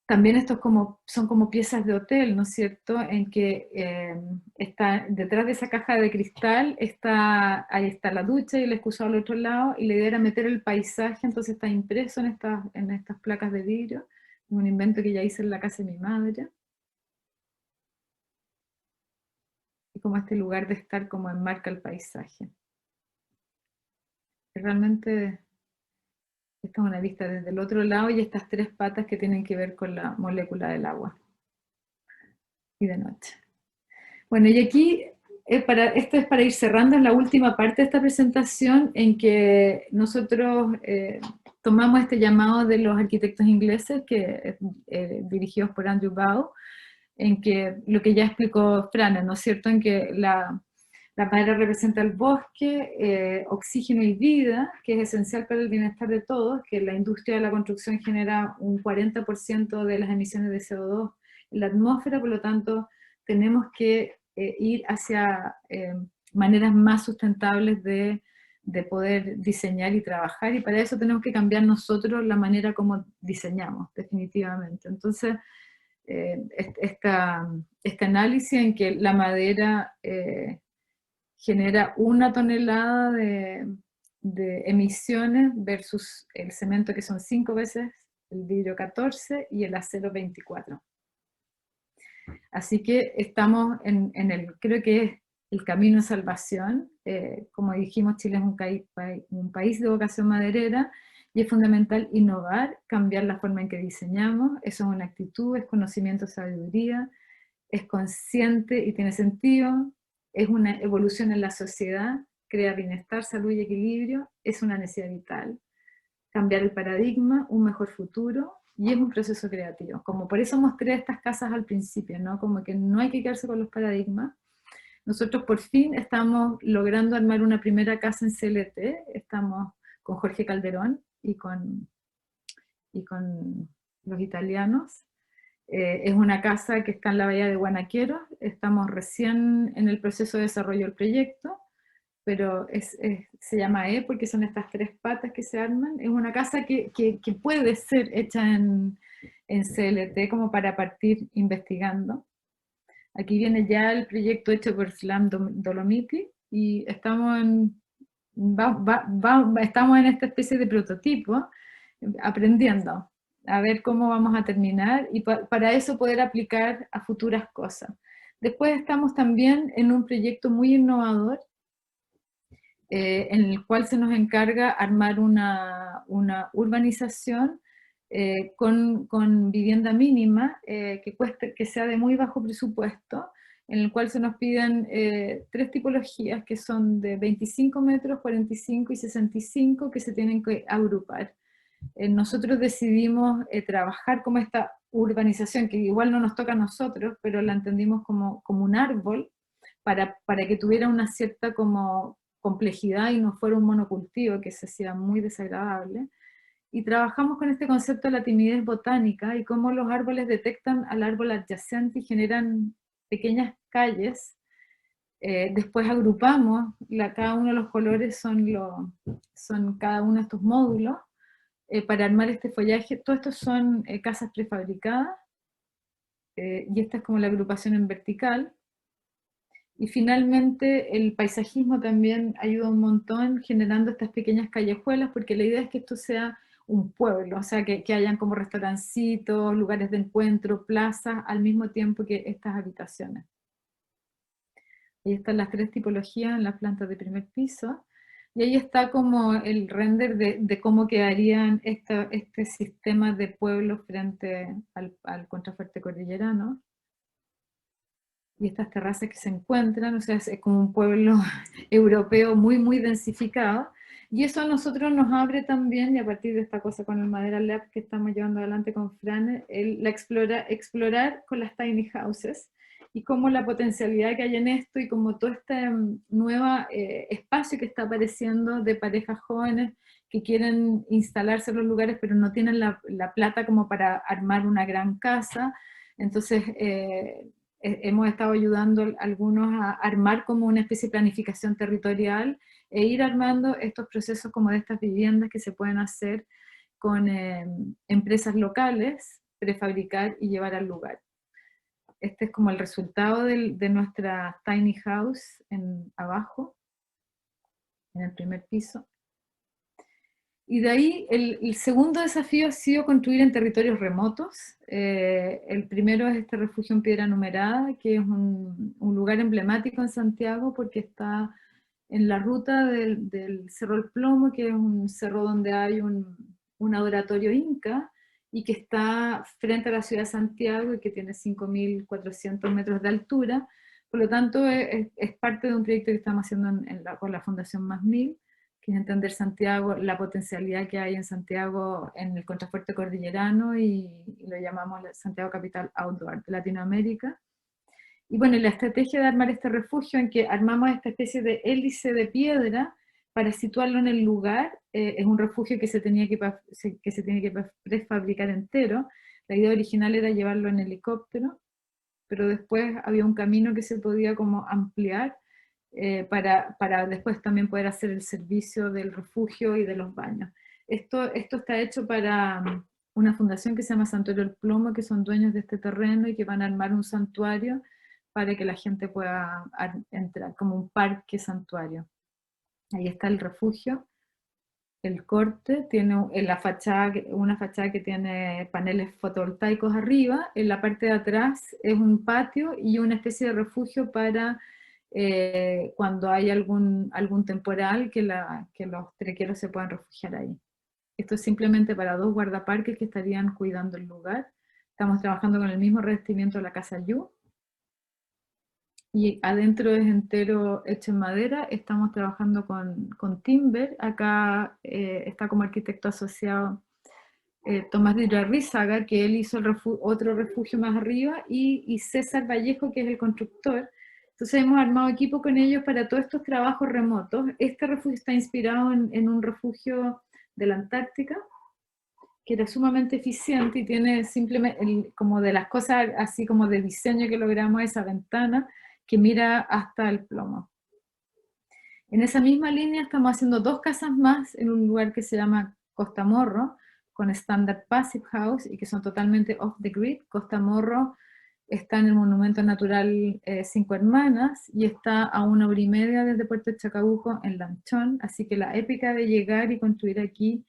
También estos son como piezas de hotel, ¿no es cierto? En que está detrás de esa caja de cristal, ahí está la ducha y el excusado al otro lado, y la idea era meter el paisaje, entonces está impreso en estas placas de vidrio, un invento que ya hice en la casa de mi madre. Y como este lugar de estar como enmarca el paisaje. Realmente esta es una vista desde el otro lado y estas tres patas que tienen que ver con la molécula del agua. Y de noche. Bueno, y aquí, esto es para ir cerrando, es la última parte de esta presentación en que nosotros tomamos este llamado de los arquitectos ingleses, dirigidos por Andrew Bow, en que lo que ya explicó Fran, ¿no es cierto?, en que la madera representa el bosque, oxígeno y vida, que es esencial para el bienestar de todos, que la industria de la construcción genera un 40% de las emisiones de CO2 en la atmósfera, por lo tanto tenemos que ir hacia maneras más sustentables de poder diseñar y trabajar, y para eso tenemos que cambiar nosotros la manera como diseñamos, definitivamente. Entonces, este análisis en que la madera genera 1 tonelada de emisiones versus el cemento, que son 5 veces, el vidrio 14 y el acero 24. Así que estamos creo que es el camino de salvación. Como dijimos, Chile es un país de vocación maderera, y es fundamental innovar, cambiar la forma en que diseñamos. Eso es una actitud, es conocimiento, sabiduría, es consciente y tiene sentido, es una evolución en la sociedad, crea bienestar, salud y equilibrio, es una necesidad vital. Cambiar el paradigma, un mejor futuro, y es un proceso creativo. Como por eso mostré estas casas al principio, ¿no? Como que no hay que quedarse con los paradigmas. Nosotros por fin estamos logrando armar una primera casa en CLT, estamos con Jorge Calderón y con los italianos. Es una casa que está en la bahía de Guanaquero, estamos recién en el proceso de desarrollo del proyecto, pero se llama porque son estas 3 patas que se arman. Es una casa que puede ser hecha en CLT como para partir investigando. Aquí viene ya el proyecto hecho por Slam Dolomiti, y estamos en esta especie de prototipo, aprendiendo a ver cómo vamos a terminar, y para eso poder aplicar a futuras cosas. Después estamos también en un proyecto muy innovador, en el cual se nos encarga armar una urbanización con vivienda mínima, que sea de muy bajo presupuesto, en el cual se nos piden 3 tipologías, que son de 25 metros, 45 y 65, que se tienen que agrupar. Nosotros decidimos trabajar como esta urbanización, que igual no nos toca a nosotros, pero la entendimos como un árbol, para que tuviera una cierta como complejidad y no fuera un monocultivo que se hacía muy desagradable. Y trabajamos con este concepto de la timidez botánica y cómo los árboles detectan al árbol adyacente y generan pequeñas calles. Después agrupamos, cada uno de los colores son cada uno de estos módulos, para armar este follaje. Todo esto son casas prefabricadas, y esta es como la agrupación en vertical. Y finalmente el paisajismo también ayuda un montón generando estas pequeñas callejuelas, porque la idea es que esto sea un pueblo, o sea, que hayan como restaurancitos, lugares de encuentro, plazas, al mismo tiempo que estas habitaciones. Ahí están las 3 tipologías en las plantas de primer piso, y ahí está como el render de cómo quedarían este sistema de pueblos frente al contrafuerte cordillerano. Y estas terrazas que se encuentran, o sea, es como un pueblo europeo muy, muy densificado, y eso a nosotros nos abre también, y a partir de esta cosa con el Madera Lab que estamos llevando adelante con Fran, explorar con las tiny houses, y cómo la potencialidad que hay en esto, y como todo este nuevo espacio que está apareciendo de parejas jóvenes que quieren instalarse en los lugares, pero no tienen la plata como para armar una gran casa. Entonces, hemos estado ayudando a algunos a armar como una especie de planificación territorial e ir armando estos procesos como de estas viviendas que se pueden hacer con empresas locales, prefabricar y llevar al lugar. Este es como el resultado de nuestra tiny house abajo, en el primer piso. Y de ahí el segundo desafío ha sido construir en territorios remotos. El primero es este refugio en Piedra Numerada, que es un lugar emblemático en Santiago porque está en la ruta del Cerro El Plomo, que es un cerro donde hay un adoratorio inca y que está frente a la ciudad de Santiago y que tiene 5.400 metros de altura. Por lo tanto, es parte de un proyecto que estamos haciendo con la Fundación Más Mil, que es entender Santiago, la potencialidad que hay en Santiago en el contrafuerte cordillerano, y lo llamamos Santiago Capital Outdoor de Latinoamérica. Y bueno, la estrategia de armar este refugio, en que armamos esta especie de hélice de piedra para situarlo en el lugar, es un refugio que se tiene que prefabricar entero. La idea original era llevarlo en helicóptero, pero después había un camino que se podía como ampliar, para después también poder hacer el servicio del refugio y de los baños. Esto está hecho para una fundación que se llama Santuario El Plomo, que son dueños de este terreno y que van a armar un santuario para que la gente pueda entrar, como un parque santuario. Ahí está el refugio. El corte tiene una fachada que tiene paneles fotovoltaicos arriba. En la parte de atrás es un patio y una especie de refugio para cuando hay algún temporal, que los trequeros se puedan refugiar ahí. Esto es simplemente para 2 guardaparques que estarían cuidando el lugar. Estamos trabajando con el mismo revestimiento de la Casa Yu. Y adentro es entero hecho en madera. Estamos trabajando con timber. Acá está como arquitecto asociado Tomás de Irarrízaga, que él hizo otro refugio más arriba, y César Vallejo, que es el constructor. Entonces hemos armado equipo con ellos para todos estos trabajos remotos. Este refugio está inspirado en un refugio de la Antártica, que era sumamente eficiente y tiene simplemente, como de las cosas así como de diseño que logramos, esa ventana que mira hasta el plomo. En esa misma línea estamos haciendo 2 casas más en un lugar que se llama Costa Morro, con Standard Passive House, y que son totalmente off the grid. Costa Morro está en el Monumento Natural 5 Hermanas, y está a 1 hora y media desde Puerto Chacabuco en Lanchón, así que la épica de llegar y construir aquí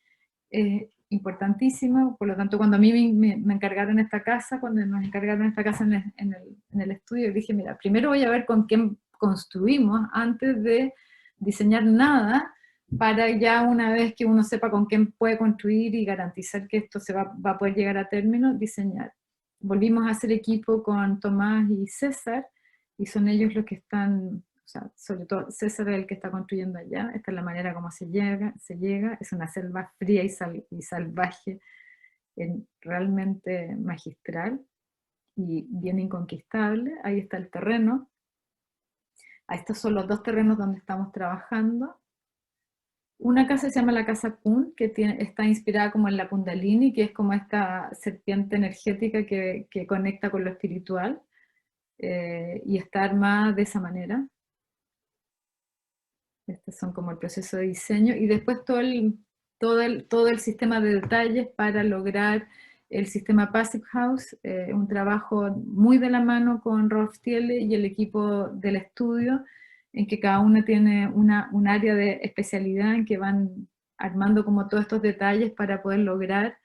es importantísima. Por lo tanto, cuando a mí me encargaron esta casa, cuando nos encargaron esta casa en el estudio, dije, mira, primero voy a ver con quién construimos antes de diseñar nada, para ya una vez que uno sepa con quién puede construir y garantizar que esto se va a poder llegar a término, diseñar. Volvimos a hacer equipo con Tomás y César, y son ellos los que están, o sea, sobre todo César es el que está construyendo allá. Esta es la manera como se llega, es una selva fría y salvaje, realmente magistral y bien inconquistable. Ahí está el terreno. Estos son los 2 terrenos donde estamos trabajando. Una casa se llama la Casa Kun, que está inspirada como en la Kundalini, que es como esta serpiente energética que conecta con lo espiritual, y está armada de esa manera. Estos son como el proceso de diseño, y después todo el sistema de detalles para lograr el sistema Passive House, un trabajo muy de la mano con Rolf Thiele y el equipo del estudio, en que cada uno tiene un área de especialidad en que van armando como todos estos detalles para poder lograr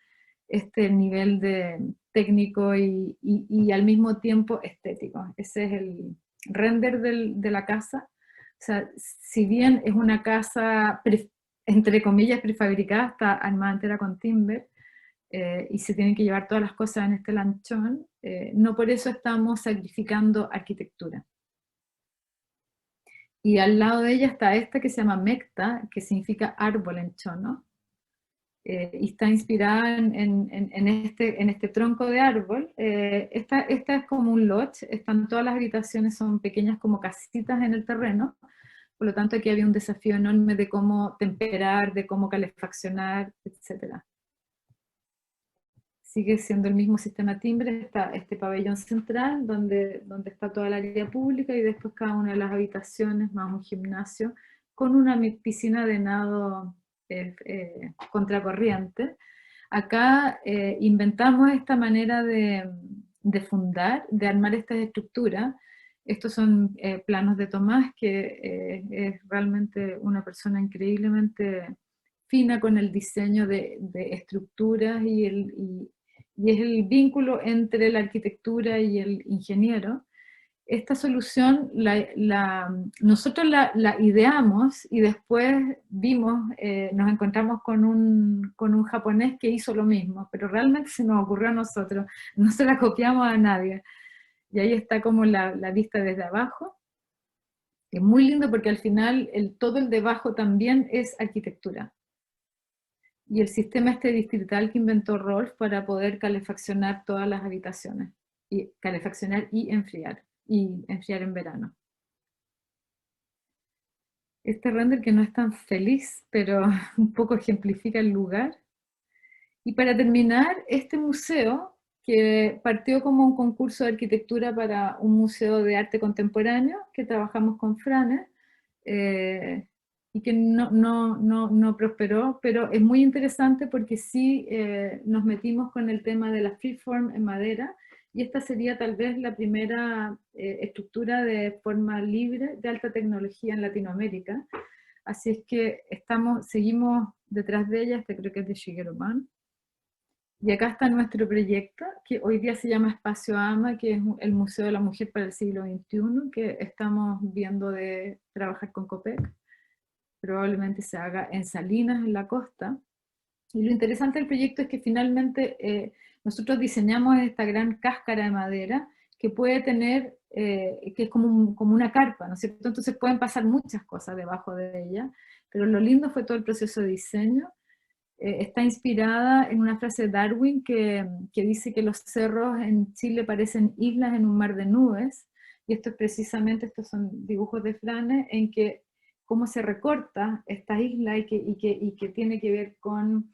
este nivel de técnico y al mismo tiempo estético. Ese es el render de la casa. O sea, si bien es una casa, entre comillas, prefabricada, está armada entera con timber, y se tienen que llevar todas las cosas en este lanchón, no por eso estamos sacrificando arquitectura. Y al lado de ella está esta que se llama Mecta, que significa árbol en chono, y está inspirada en este tronco de árbol. Esta es como un lodge, todas las habitaciones son pequeñas como casitas en el terreno, por lo tanto aquí había un desafío enorme de cómo temperar, de cómo calefaccionar, etc. Sigue siendo el mismo sistema timbre, está este pabellón central donde está toda la área pública y después cada una de las habitaciones más un gimnasio con una piscina de nado contracorriente. Acá inventamos esta manera de fundar, de armar estas estructuras. Estos son planos de Tomás, que es realmente una persona increíblemente fina con el diseño de estructuras y es el vínculo entre la arquitectura y el ingeniero. Esta solución nosotros la ideamos y después nos encontramos con un japonés que hizo lo mismo, pero realmente se nos ocurrió a nosotros, no se la copiamos a nadie. Y ahí está como la vista desde abajo. Es muy lindo porque al final todo el debajo también es arquitectura. Y el sistema distrital que inventó Rolf para poder calefaccionar todas las habitaciones, y calefaccionar y enfriar en verano. Este render que no es tan feliz, pero un poco ejemplifica el lugar. Y para terminar, este museo, que partió como un concurso de arquitectura para un museo de arte contemporáneo, que trabajamos con Frane, y que no prosperó, pero es muy interesante porque sí nos metimos con el tema de la freeform en madera, y esta sería tal vez la primera estructura de forma libre de alta tecnología en Latinoamérica. Así es que seguimos detrás de ella, creo que es de Shigeru Ban. Y acá está nuestro proyecto, que hoy día se llama Espacio AMA, que es el Museo de la Mujer para el siglo XXI, que estamos viendo de trabajar con COPEC. Probablemente se haga en Salinas, en la costa. Y lo interesante del proyecto es que finalmente nosotros diseñamos esta gran cáscara de madera que puede tener, que es como una carpa, ¿no es cierto? Entonces pueden pasar muchas cosas debajo de ella, pero lo lindo fue todo el proceso de diseño. Está inspirada en una frase de Darwin que dice que los cerros en Chile parecen islas en un mar de nubes, y esto es precisamente, estos son dibujos de Frane, en que cómo se recorta esta isla y que tiene que ver con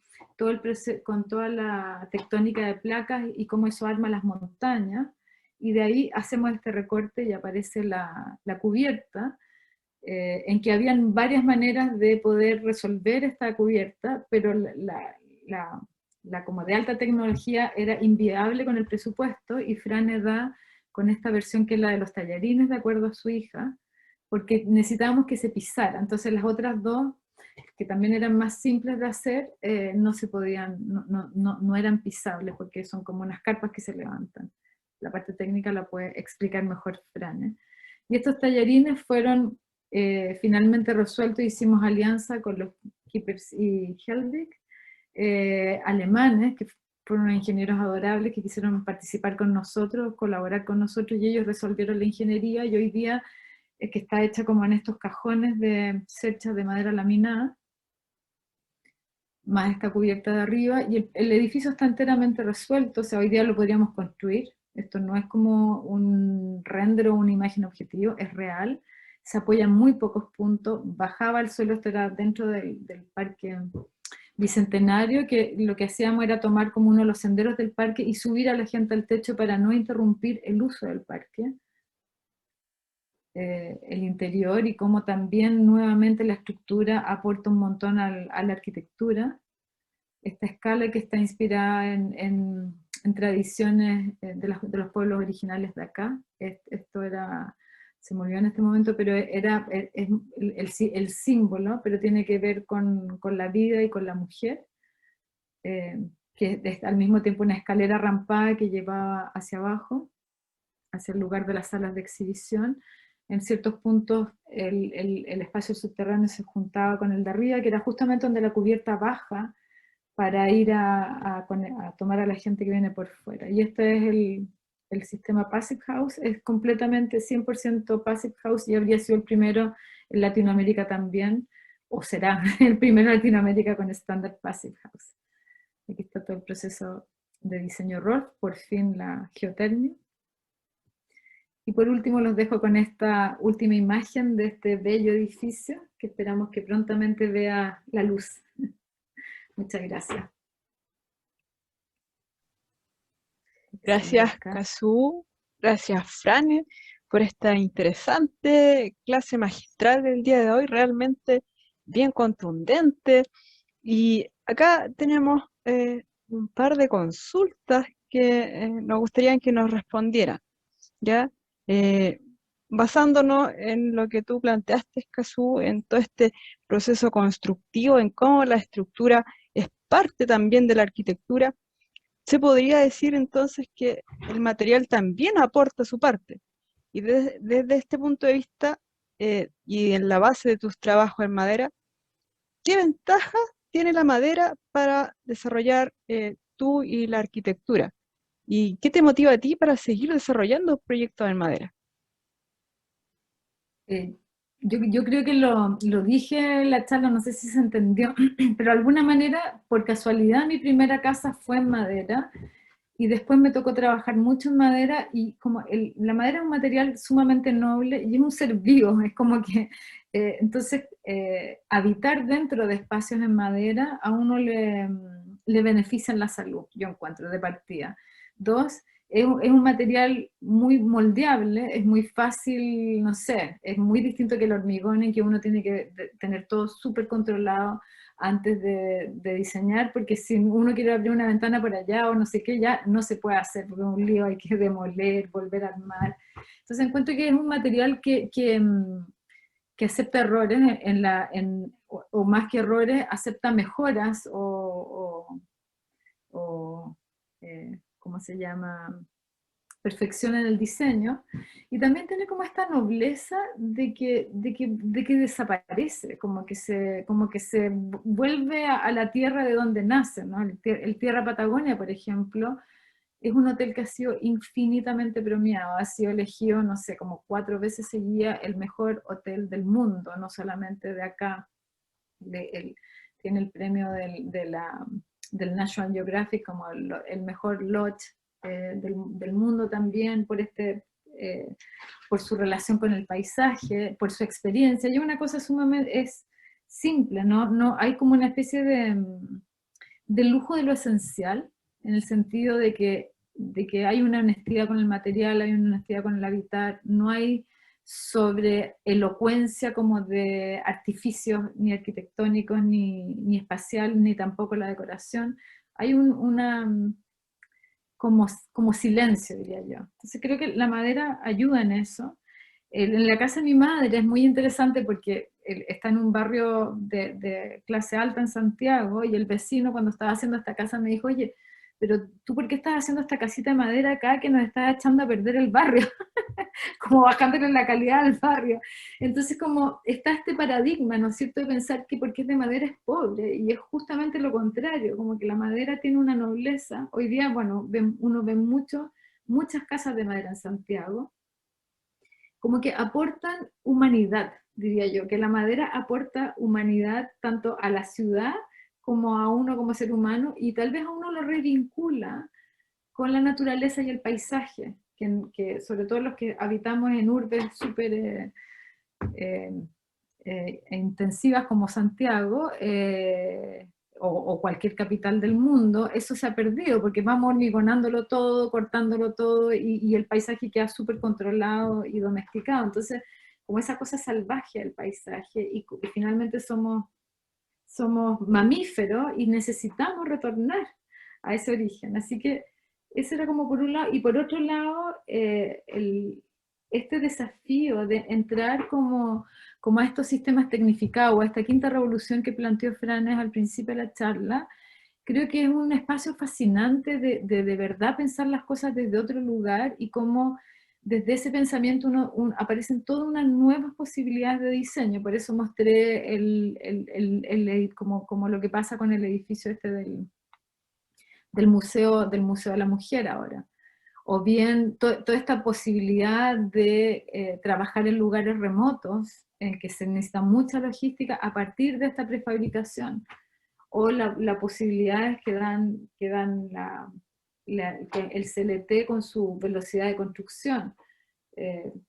con toda la tectónica de placas y cómo eso arma las montañas, y de ahí hacemos este recorte y aparece la cubierta, en que habían varias maneras de poder resolver esta cubierta, pero la como de alta tecnología era inviable con el presupuesto, y Frane da con esta versión que es la de los tallarines, de acuerdo a su hija, porque necesitábamos que se pisara. Entonces las otras dos, que también eran más simples de hacer, no se podían, no eran pisables, porque son como unas carpas que se levantan. La parte técnica la puede explicar mejor Frane. Y estos tallarines fueron finalmente resueltos. Hicimos alianza con los Kippers y Helbig, alemanes, que fueron ingenieros adorables que quisieron participar con nosotros, colaborar con nosotros, y ellos resolvieron la ingeniería, y hoy día que está hecha como en estos cajones de cerchas de madera laminada, más esta cubierta de arriba, y el edificio está enteramente resuelto. O sea, hoy día lo podríamos construir. Esto no es como un render o una imagen objetivo, es real. Se apoyan muy pocos puntos, bajaba al suelo, esto era dentro del parque Bicentenario, que lo que hacíamos era tomar como uno de los senderos del parque y subir a la gente al techo para no interrumpir el uso del parque. El interior, y cómo también nuevamente la estructura aporta un montón a la arquitectura. Esta escala que está inspirada en en tradiciones de los pueblos originales de acá. Esto era, se me olvidó en este momento, pero era el símbolo, pero tiene que ver con la vida y con la mujer, que es al mismo tiempo una escalera rampada que llevaba hacia abajo, hacia el lugar de las salas de exhibición. En ciertos puntos el espacio subterráneo se juntaba con el de arriba, que era justamente donde la cubierta baja para ir a tomar a la gente que viene por fuera. Y este es el sistema Passive House, es completamente 100% Passive House, y habría sido el primero en Latinoamérica también, o será el primero en Latinoamérica con Standard Passive House. Aquí está todo el proceso de diseño Rolf, por fin la geotermia. Y por último los dejo con esta última imagen de este bello edificio, que esperamos que prontamente vea la luz. Muchas gracias. Gracias, Kazú. Gracias, Frane, por esta interesante clase magistral del día de hoy, realmente bien contundente. Y acá tenemos un par de consultas que nos gustaría que nos respondieran, ¿ya? Basándonos en lo que tú planteaste, Kazú, en todo este proceso constructivo, en cómo la estructura es parte también de la arquitectura, se podría decir entonces que el material también aporta su parte. Y desde este punto de vista, y en la base de tus trabajos en madera, ¿qué ventajas tiene la madera para desarrollar tú y la arquitectura? ¿Y qué te motiva a ti para seguir desarrollando proyectos en madera? Yo creo que lo dije en la charla, no sé si se entendió, pero de alguna manera, por casualidad, mi primera casa fue en madera, y después me tocó trabajar mucho en madera, y como la madera es un material sumamente noble, y es un ser vivo, es como que, entonces, habitar dentro de espacios en madera, a uno le beneficia en la salud, yo encuentro, de partida. Dos, es un material muy moldeable, es muy fácil, no sé, es muy distinto que el hormigón, en que uno tiene que tener todo súper controlado antes de diseñar, porque si uno quiere abrir una ventana por allá o no sé qué, ya no se puede hacer, porque es un lío, hay que demoler, volver a armar. Entonces encuentro que es un material que acepta errores, o más que errores, acepta mejoras ¿cómo se llama?, perfección en el diseño, y también tiene como esta nobleza de que desaparece, como que se vuelve a la tierra de donde nace, ¿no? El Tierra Patagonia, por ejemplo, es un hotel que ha sido infinitamente premiado, ha sido elegido, no sé, como 4 veces seguía el mejor hotel del mundo, no solamente de acá. Tiene el premio del National Geographic como el mejor lodge del mundo también, por su relación con el paisaje, por su experiencia. Y una cosa sumamente simple, ¿no? Hay como una especie de lujo de lo esencial, en el sentido de que hay una honestidad con el material, hay una honestidad con el habitar, no hay sobre elocuencia como de artificios ni arquitectónicos, ni espacial, ni tampoco la decoración. Hay como silencio, diría yo. Entonces creo que la madera ayuda en eso. En la casa de mi madre es muy interesante porque está en un barrio de clase alta en Santiago, y el vecino cuando estaba haciendo esta casa me dijo: oye, pero tú ¿por qué estás haciendo esta casita de madera acá que nos está echando a perder el barrio? Como bajándole la calidad al barrio. Entonces como está este paradigma, ¿no es cierto?, de pensar que porque es de madera es pobre, y es justamente lo contrario, como que la madera tiene una nobleza. Hoy día, bueno, uno ve muchas casas de madera en Santiago, como que aportan humanidad, diría yo, que la madera aporta humanidad tanto a la ciudad como a uno como ser humano, y tal vez a uno lo revincula con la naturaleza y el paisaje, que sobre todo los que habitamos en urbes súper intensivas como Santiago, o cualquier capital del mundo, eso se ha perdido, porque vamos hormigonándolo todo, cortándolo todo, y el paisaje queda súper controlado y domesticado. Entonces, como esa cosa salvaje del paisaje, y finalmente somos mamíferos y necesitamos retornar a ese origen. Así que ese era como por un lado, y por otro lado, este desafío de entrar como a estos sistemas tecnificados, o a esta quinta revolución que planteó Franes al principio de la charla, creo que es un espacio fascinante de verdad pensar las cosas desde otro lugar, y cómo desde ese pensamiento aparecen todas unas nuevas posibilidades de diseño. Por eso mostré como lo que pasa con el edificio este del museo de la Mujer ahora. O bien toda esta posibilidad de trabajar en lugares remotos, en que se necesita mucha logística a partir de esta prefabricación, o la posibilidad que dan el CLT con su velocidad de construcción.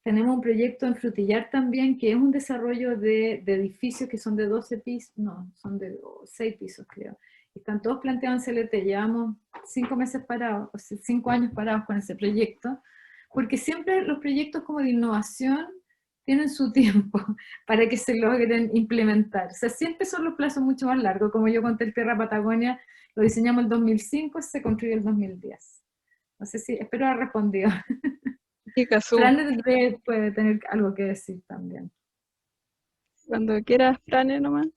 Tenemos un proyecto en Frutillar también, que es un desarrollo de edificios que son de 12 pisos, no, son de 6 pisos creo. Están todos planteados en CLT, llevamos 5 meses parados, o sea, 5 años parados con ese proyecto, porque siempre los proyectos como de innovación tienen su tiempo para que se logren implementar. O sea, siempre son los plazos mucho más largos. Como yo conté, el Terra Patagonia lo diseñamos en el 2005, se construyó en el 2010. No sé si, espero haber respondido. Sí, Cazú, Fran puede tener algo que decir también. cuando quieras, Frane, nomás.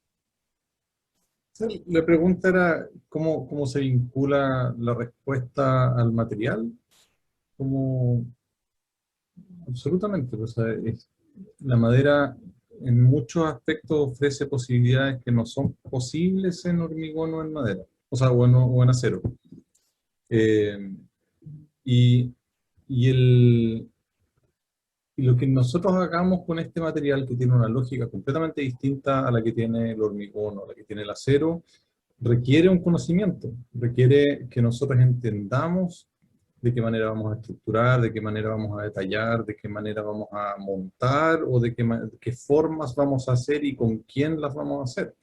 Sí, la pregunta era cómo se vincula la respuesta al material. Como, absolutamente, o sea, la madera en muchos aspectos ofrece posibilidades que no son posibles en hormigón o en madera, o sea, o en acero. Eh, y, y, el, y lo que nosotros hagamos con este material, que tiene una lógica completamente distinta a la que tiene el hormigón o la que tiene el acero, requiere un conocimiento, requiere que nosotros entendamos de qué manera vamos a estructurar, de qué manera vamos a detallar, de qué manera vamos a montar, o de qué formas vamos a hacer y con quién las vamos a hacer.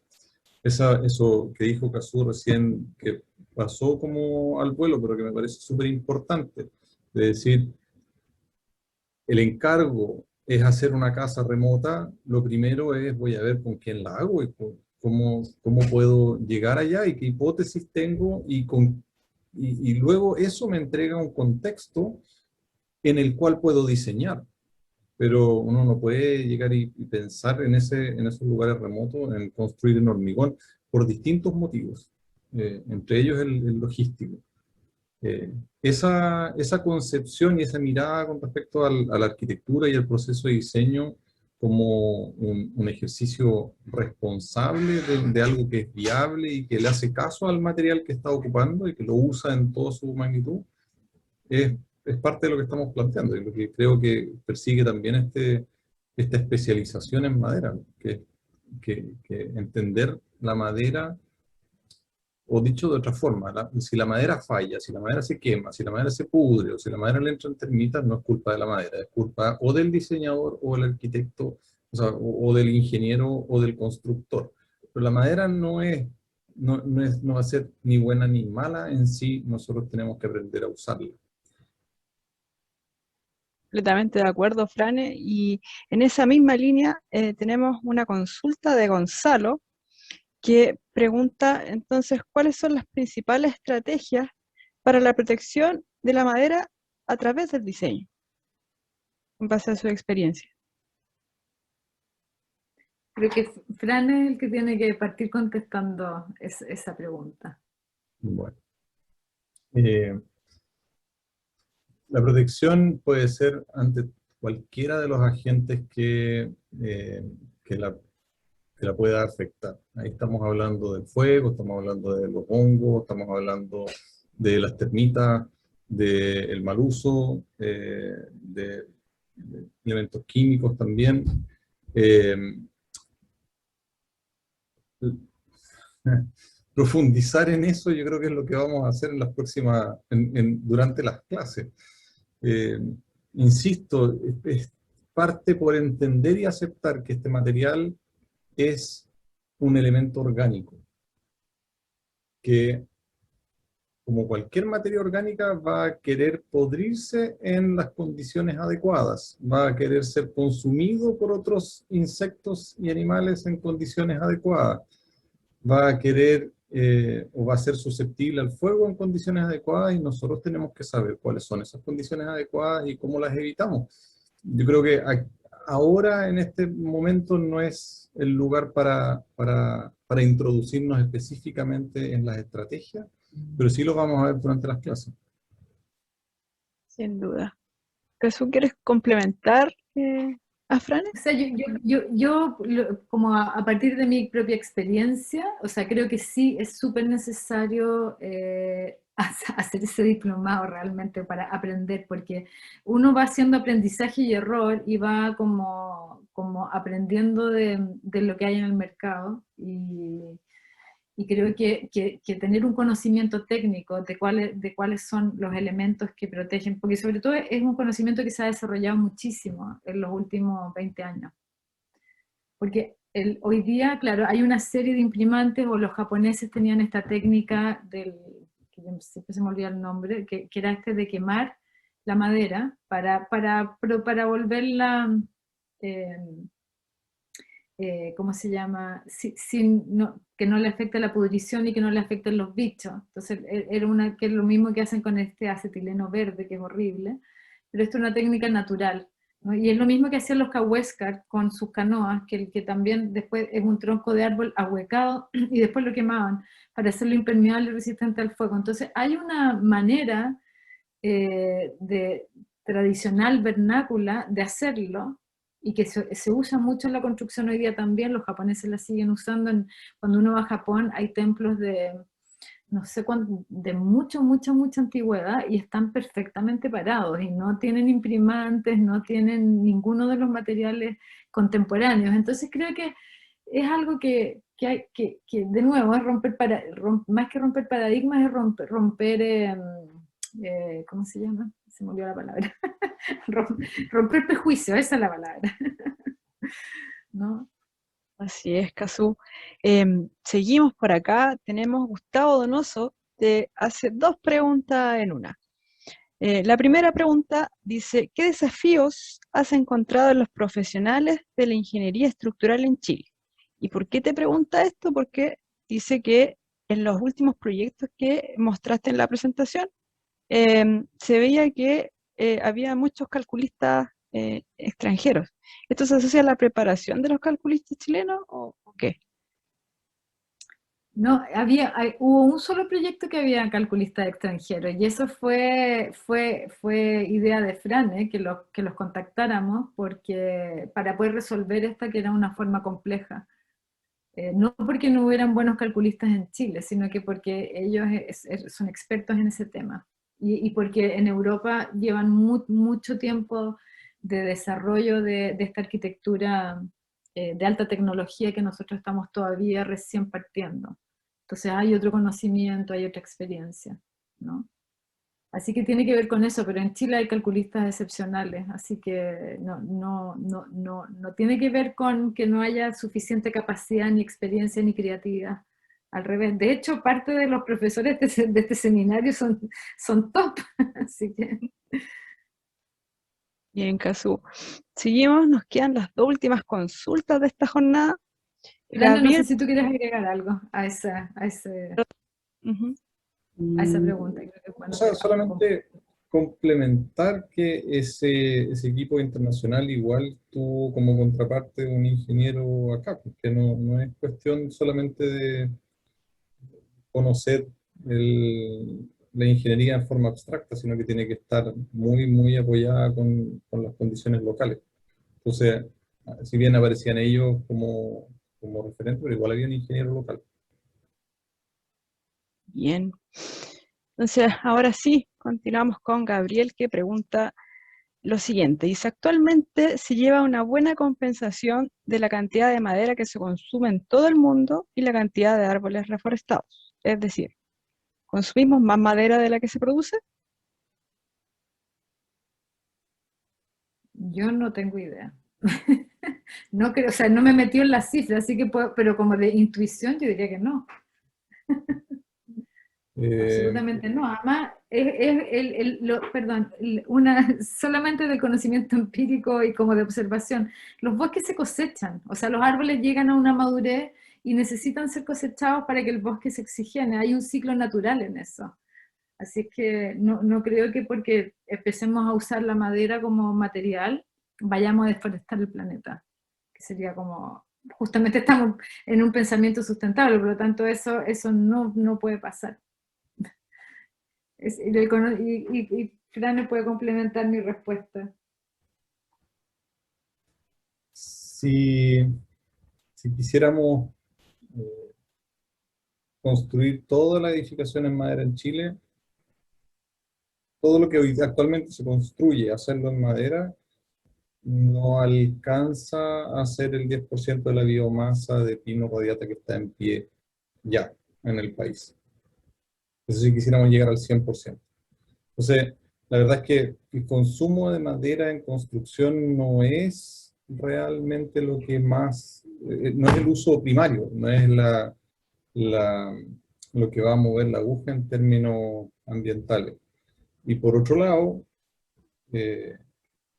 Eso que dijo Cazú recién, que pasó como al vuelo, pero que me parece súper importante, de decir, el encargo es hacer una casa remota, lo primero es voy a ver con quién la hago y cómo puedo llegar allá y qué hipótesis tengo, y luego eso me entrega un contexto en el cual puedo diseñar. Pero uno no puede llegar y pensar en esos lugares remotos, en construir en hormigón, por distintos motivos, entre ellos el logístico. Esa concepción y esa mirada con respecto a la arquitectura y el proceso de diseño como un ejercicio responsable de algo que es viable y que le hace caso al material que está ocupando y que lo usa en toda su magnitud, es parte de lo que estamos planteando y lo que creo que persigue también esta especialización en madera, que entender la madera. O dicho de otra forma, si la madera falla, si la madera se quema, si la madera se pudre, o si la madera le entra en termitas, no es culpa de la madera, es culpa o del diseñador o del arquitecto, o sea, o del ingeniero o del constructor. Pero la madera no va a ser ni buena ni mala en sí, nosotros tenemos que aprender a usarla. Completamente de acuerdo, Frane. Y en esa misma línea tenemos una consulta de Gonzalo, que pregunta entonces cuáles son las principales estrategias para la protección de la madera a través del diseño, en base a su experiencia. Creo que Fran es el que tiene que partir contestando esa pregunta. Bueno. La protección puede ser ante cualquiera de los agentes que la pueda afectar. Ahí estamos hablando del fuego, estamos hablando de los hongos, estamos hablando de las termitas, del mal uso, de elementos químicos también. Profundizar en eso yo creo que es lo que vamos a hacer en las próximas, durante las clases. Insisto, es parte por entender y aceptar que este material es un elemento orgánico, que como cualquier materia orgánica va a querer podrirse en las condiciones adecuadas, va a querer ser consumido por otros insectos y animales en condiciones adecuadas, va a querer o va a ser susceptible al fuego en condiciones adecuadas, y nosotros tenemos que saber cuáles son esas condiciones adecuadas y cómo las evitamos. Yo creo que ahora, en este momento, no es el lugar para introducirnos específicamente en las estrategias, pero sí lo vamos a ver durante las clases. Sin duda. ¿Casu, quieres complementar a Fran? O sea, como a partir de mi propia experiencia, o sea, creo que sí es súper necesario hacer ese diplomado realmente para aprender, porque uno va haciendo aprendizaje y error y va como aprendiendo de lo que hay en el mercado, y creo que tener un conocimiento técnico de cuáles son los elementos que protegen, porque sobre todo es un conocimiento que se ha desarrollado muchísimo en los últimos 20 años. Porque hoy día, claro, hay una serie de imprimantes, o los japoneses tenían esta técnica que siempre se me olvida el nombre, que era de quemar la madera para volverla... ¿cómo se llama? Que no le afecte la pudrición y que no le afecten los bichos. Entonces, que es lo mismo que hacen con este acetileno verde, que es horrible, pero esto es una técnica natural, ¿no? Y es lo mismo que hacían los cahuéscar con sus canoas, que también después es un tronco de árbol ahuecado, y después lo quemaban para hacerlo impermeable y resistente al fuego. Entonces, hay una manera tradicional, vernácula, de hacerlo, y que se usa mucho en la construcción hoy día también. Los japoneses la siguen usando. Cuando uno va a Japón hay templos de, no sé cuánto, de mucha antigüedad, y están perfectamente parados, y no tienen imprimantes, no tienen ninguno de los materiales contemporáneos. Entonces creo que es algo que de nuevo, es más que romper paradigmas, es romper ¿cómo se llama? Se me olvidó la palabra. Romper prejuicios, esa es la palabra. ¿No? Así es, Casu. Seguimos por acá. Tenemos Gustavo Donoso, que hace dos preguntas en una. La primera pregunta dice: ¿qué desafíos has encontrado en los profesionales de la ingeniería estructural en Chile? ¿Y por qué te pregunta esto? Porque dice que en los últimos proyectos que mostraste en la presentación, se veía que había muchos calculistas extranjeros. ¿Esto se asocia a la preparación de los calculistas chilenos o qué? No, hubo un solo proyecto que había calculistas extranjeros, y eso fue idea de Fran, que los contactáramos para poder resolver esta, que era una forma compleja. No porque no hubieran buenos calculistas en Chile, sino que porque ellos son expertos en ese tema. Y porque en Europa llevan mucho tiempo de desarrollo de esta arquitectura de alta tecnología, que nosotros estamos todavía recién partiendo. Entonces hay otro conocimiento, hay otra experiencia, ¿no? Así que tiene que ver con eso, pero en Chile hay calculistas excepcionales, así que no tiene que ver con que no haya suficiente capacidad, ni experiencia, ni creatividad. Al revés. De hecho, parte de los profesores de este seminario son top, así que... Bien, Casu. Seguimos, nos quedan las dos últimas consultas de esta jornada. Fran, no sé Gabriel, si tú quieres agregar algo a esa ujú, pregunta. Creo que es bueno Solamente complementar que ese equipo internacional igual tuvo como contraparte un ingeniero acá, porque no es cuestión solamente de conocer la ingeniería en forma abstracta, sino que tiene que estar muy apoyada con las condiciones locales. Entonces, si bien aparecían ellos como referentes, pero igual había un ingeniero local. bien. Entonces, ahora sí, continuamos con Gabriel, que pregunta lo siguiente. Dice: actualmente se lleva una buena compensación de la cantidad de madera que se consume en todo el mundo y la cantidad de árboles reforestados. Es decir, ¿consumimos más madera de la que se produce? Yo no tengo idea. No creo, o sea, no me metí en las cifras, así que pero como de intuición yo diría que no. Absolutamente no. Además, solamente del conocimiento empírico y como de observación, los bosques se cosechan, o sea, los árboles llegan a una madurez y necesitan ser cosechados para que el bosque se oxigene. Hay un ciclo natural en eso. Así que no creo que porque empecemos a usar la madera como material, vayamos a deforestar el planeta. Que sería como, justamente estamos en un pensamiento sustentable, por lo tanto eso no puede pasar. Y Fran puede complementar mi respuesta. Si quisiéramos construir toda la edificación en madera en Chile, todo lo que hoy actualmente se construye, hacerlo en madera, no alcanza a ser el 10% de la biomasa de pino radiata que está en pie ya en el país. Eso si quisiéramos llegar al 100%. Entonces, la verdad es que el consumo de madera en construcción no es realmente lo que más, no es el uso primario, no es lo que va a mover la aguja en términos ambientales. Y por otro lado,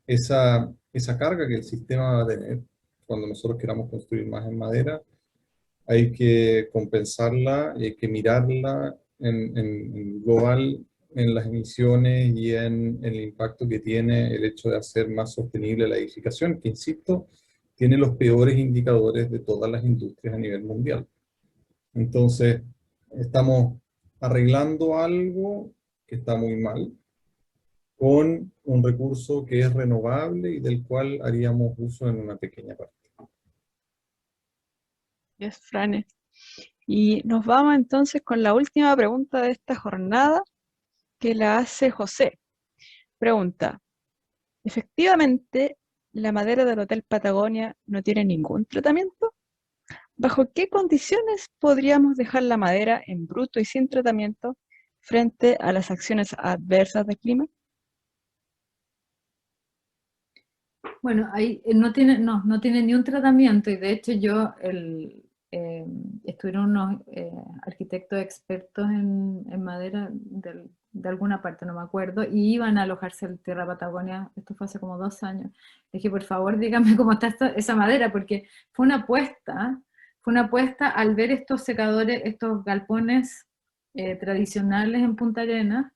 esa carga que el sistema va a tener cuando nosotros queramos construir más en madera, hay que compensarla y hay que mirarla en global en las emisiones y en el impacto que tiene el hecho de hacer más sostenible la edificación, que insisto, tiene los peores indicadores de todas las industrias a nivel mundial. Entonces, estamos arreglando algo que está muy mal, con un recurso que es renovable y del cual haríamos uso en una pequeña parte. Yes, Frane. Y nos vamos entonces con la última pregunta de esta jornada, que la hace José. Pregunta: ¿efectivamente la madera del Hotel Patagonia no tiene ningún tratamiento? ¿Bajo qué condiciones podríamos dejar la madera en bruto y sin tratamiento frente a las acciones adversas del clima? Bueno, ahí no tiene ni un tratamiento, y de hecho estuvieron unos arquitectos expertos en madera de alguna parte, no me acuerdo, y iban a alojarse en Tierra Patagonia. Esto fue hace como 2 años. Le dije, por favor, dígame cómo está esa madera, porque fue una apuesta al ver estos secadores, estos galpones tradicionales en Punta Arenas,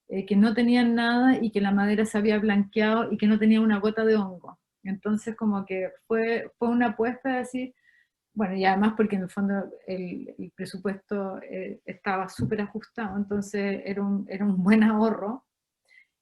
que no tenían nada y que la madera se había blanqueado y que no tenía una gota de hongo. Entonces como que fue una apuesta de decir, bueno, y además porque en el fondo el presupuesto estaba súper ajustado, entonces era un buen ahorro.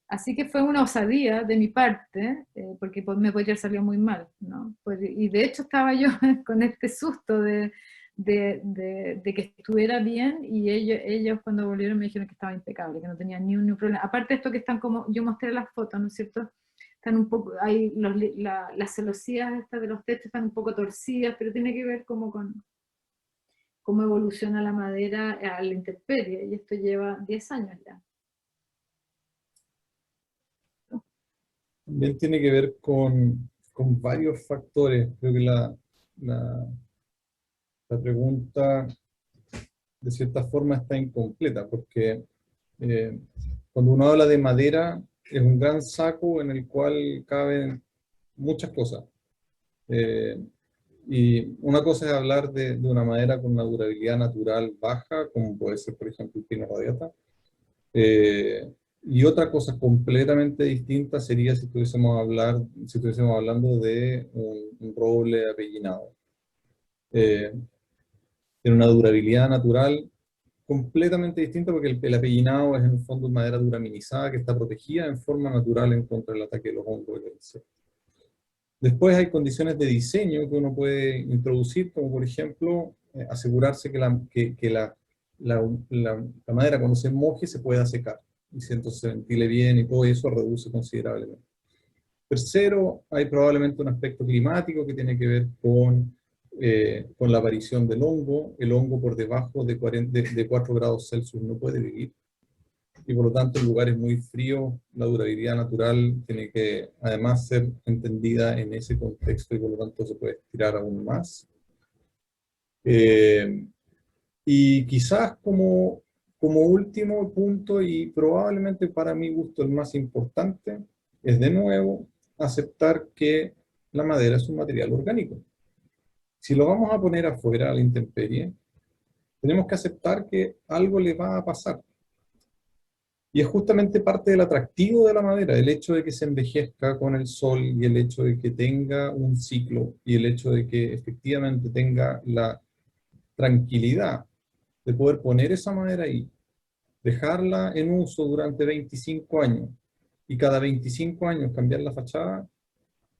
Así que fue una osadía de mi parte, porque me podría haber salido muy mal, ¿no? Y de hecho estaba yo con este susto de que estuviera bien, y ellos cuando volvieron me dijeron que estaba impecable, que no tenía ni un problema. Aparte de esto que están como, yo mostré las fotos, ¿no es cierto? Están un poco, hay las celosías estas de los techos están un poco torcidas, pero tiene que ver como con cómo evoluciona la madera a la intemperie, y esto lleva 10 años ya. También tiene que ver con varios factores. Creo que la pregunta de cierta forma está incompleta, porque cuando uno habla de madera es un gran saco en el cual caben muchas cosas. Y una cosa es hablar de una madera con una durabilidad natural baja, como puede ser, por ejemplo, el pino radiata. Y otra cosa completamente distinta sería si estuviésemos hablando de un roble apellinado. Tiene una durabilidad natural completamente distinta, porque el apellinado es en el fondo madera duraminizada que está protegida en forma natural en contra del ataque de los hongos y los insectos. Después hay condiciones de diseño que uno puede introducir, como por ejemplo asegurarse que la madera cuando se moje se pueda secar, y si entonces se ventile bien y todo eso reduce considerablemente. Tercero, hay probablemente un aspecto climático que tiene que ver con la aparición del hongo. El hongo por debajo de 4 grados Celsius no puede vivir, y por lo tanto en lugares muy fríos la durabilidad natural tiene que además ser entendida en ese contexto, y por lo tanto se puede estirar aún más. Y quizás como último punto, y probablemente para mi gusto el más importante, es de nuevo aceptar que la madera es un material orgánico. si lo vamos a poner afuera a la intemperie, tenemos que aceptar que algo le va a pasar. Y es justamente parte del atractivo de la madera, el hecho de que se envejezca con el sol y el hecho de que tenga un ciclo y el hecho de que efectivamente tenga la tranquilidad de poder poner esa madera ahí, dejarla en uso durante 25 años y cada 25 años cambiar la fachada,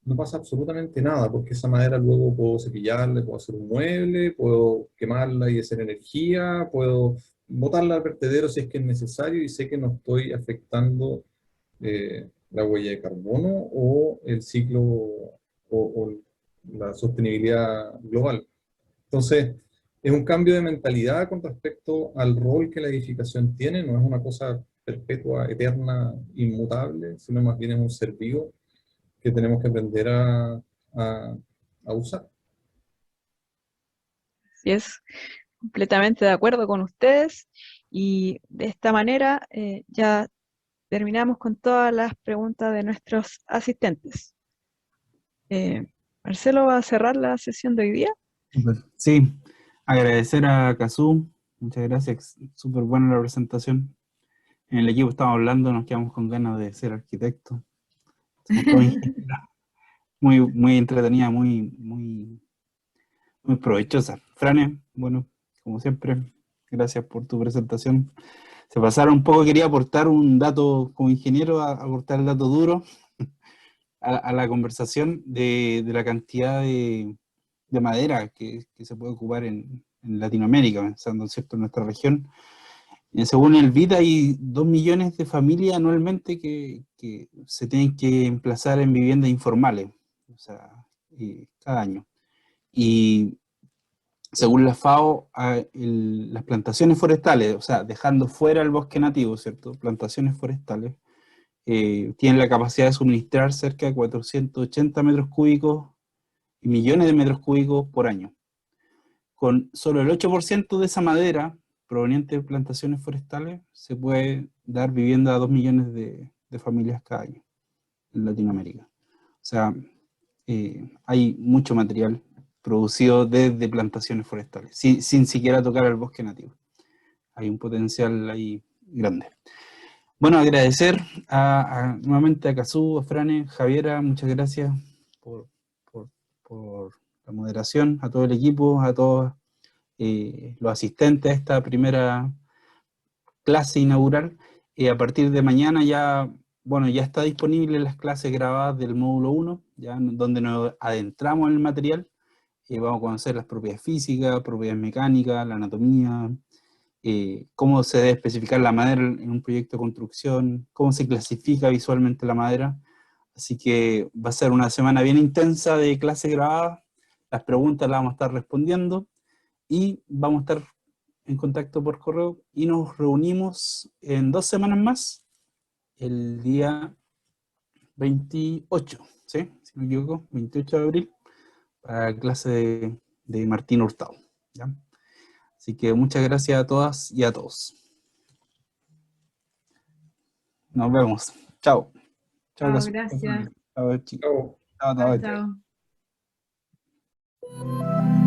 no pasa absolutamente nada, porque esa madera luego puedo cepillarla, puedo hacer un mueble, puedo quemarla y hacer energía, puedo botarla al vertedero si es que es necesario y sé que no estoy afectando la huella de carbono o el ciclo o la sostenibilidad global. Entonces, es un cambio de mentalidad con respecto al rol que la edificación tiene, no es una cosa perpetua, eterna, inmutable, sino más bien es un ser vivo que tenemos que aprender a usar. Así es, completamente de acuerdo con ustedes. Y de esta manera ya terminamos con todas las preguntas de nuestros asistentes. Marcelo va a cerrar la sesión de hoy día. Sí, agradecer a Kazú, muchas gracias, súper buena la presentación. En el equipo estamos hablando, nos quedamos con ganas de ser arquitectos. Somos todos ingenieros. Muy entretenida, muy provechosa. Frane, bueno, como siempre, gracias por tu presentación. Se pasaron un poco, quería aportar un dato como ingeniero, aportar el dato duro a la conversación de la cantidad de madera que se puede ocupar en Latinoamérica, pensando, ¿cierto?, en nuestra región. Según el BID, hay 2 millones de familias anualmente que se tienen que emplazar en viviendas informales, o sea, cada año. Y según la FAO, las plantaciones forestales, o sea, dejando fuera el bosque nativo, ¿cierto?, plantaciones forestales, tienen la capacidad de suministrar cerca de 480 metros cúbicos y millones de metros cúbicos por año. Con solo el 8% de esa madera proveniente de plantaciones forestales, se puede dar vivienda a 2 millones de familias cada año en Latinoamérica. O sea, hay mucho material producido desde plantaciones forestales, sin siquiera tocar el bosque nativo. Hay un potencial ahí grande. Bueno, agradecer nuevamente a Kazú, a Frane, Javiera, muchas gracias por la moderación, a todo el equipo, a todos los asistentes a esta primera clase inaugural. A partir de mañana ya está disponible las clases grabadas del módulo 1, ya donde nos adentramos en el material. Vamos a conocer las propiedades físicas, propiedades mecánicas, la anatomía, cómo se debe especificar la madera en un proyecto de construcción, cómo se clasifica visualmente la madera. Así que va a ser una semana bien intensa de clases grabadas. Las preguntas las vamos a estar respondiendo y vamos a estar en contacto por correo y nos reunimos en 2 semanas más, el día 28, ¿sí? Si no me equivoco, 28 de abril, para la clase de Martín Hurtado, ¿ya? Así que muchas gracias a todas y a todos. Nos vemos. Chao. Chao, Chao, gracias. chao, chicos. Chao. Chao, Chao, chao. chao.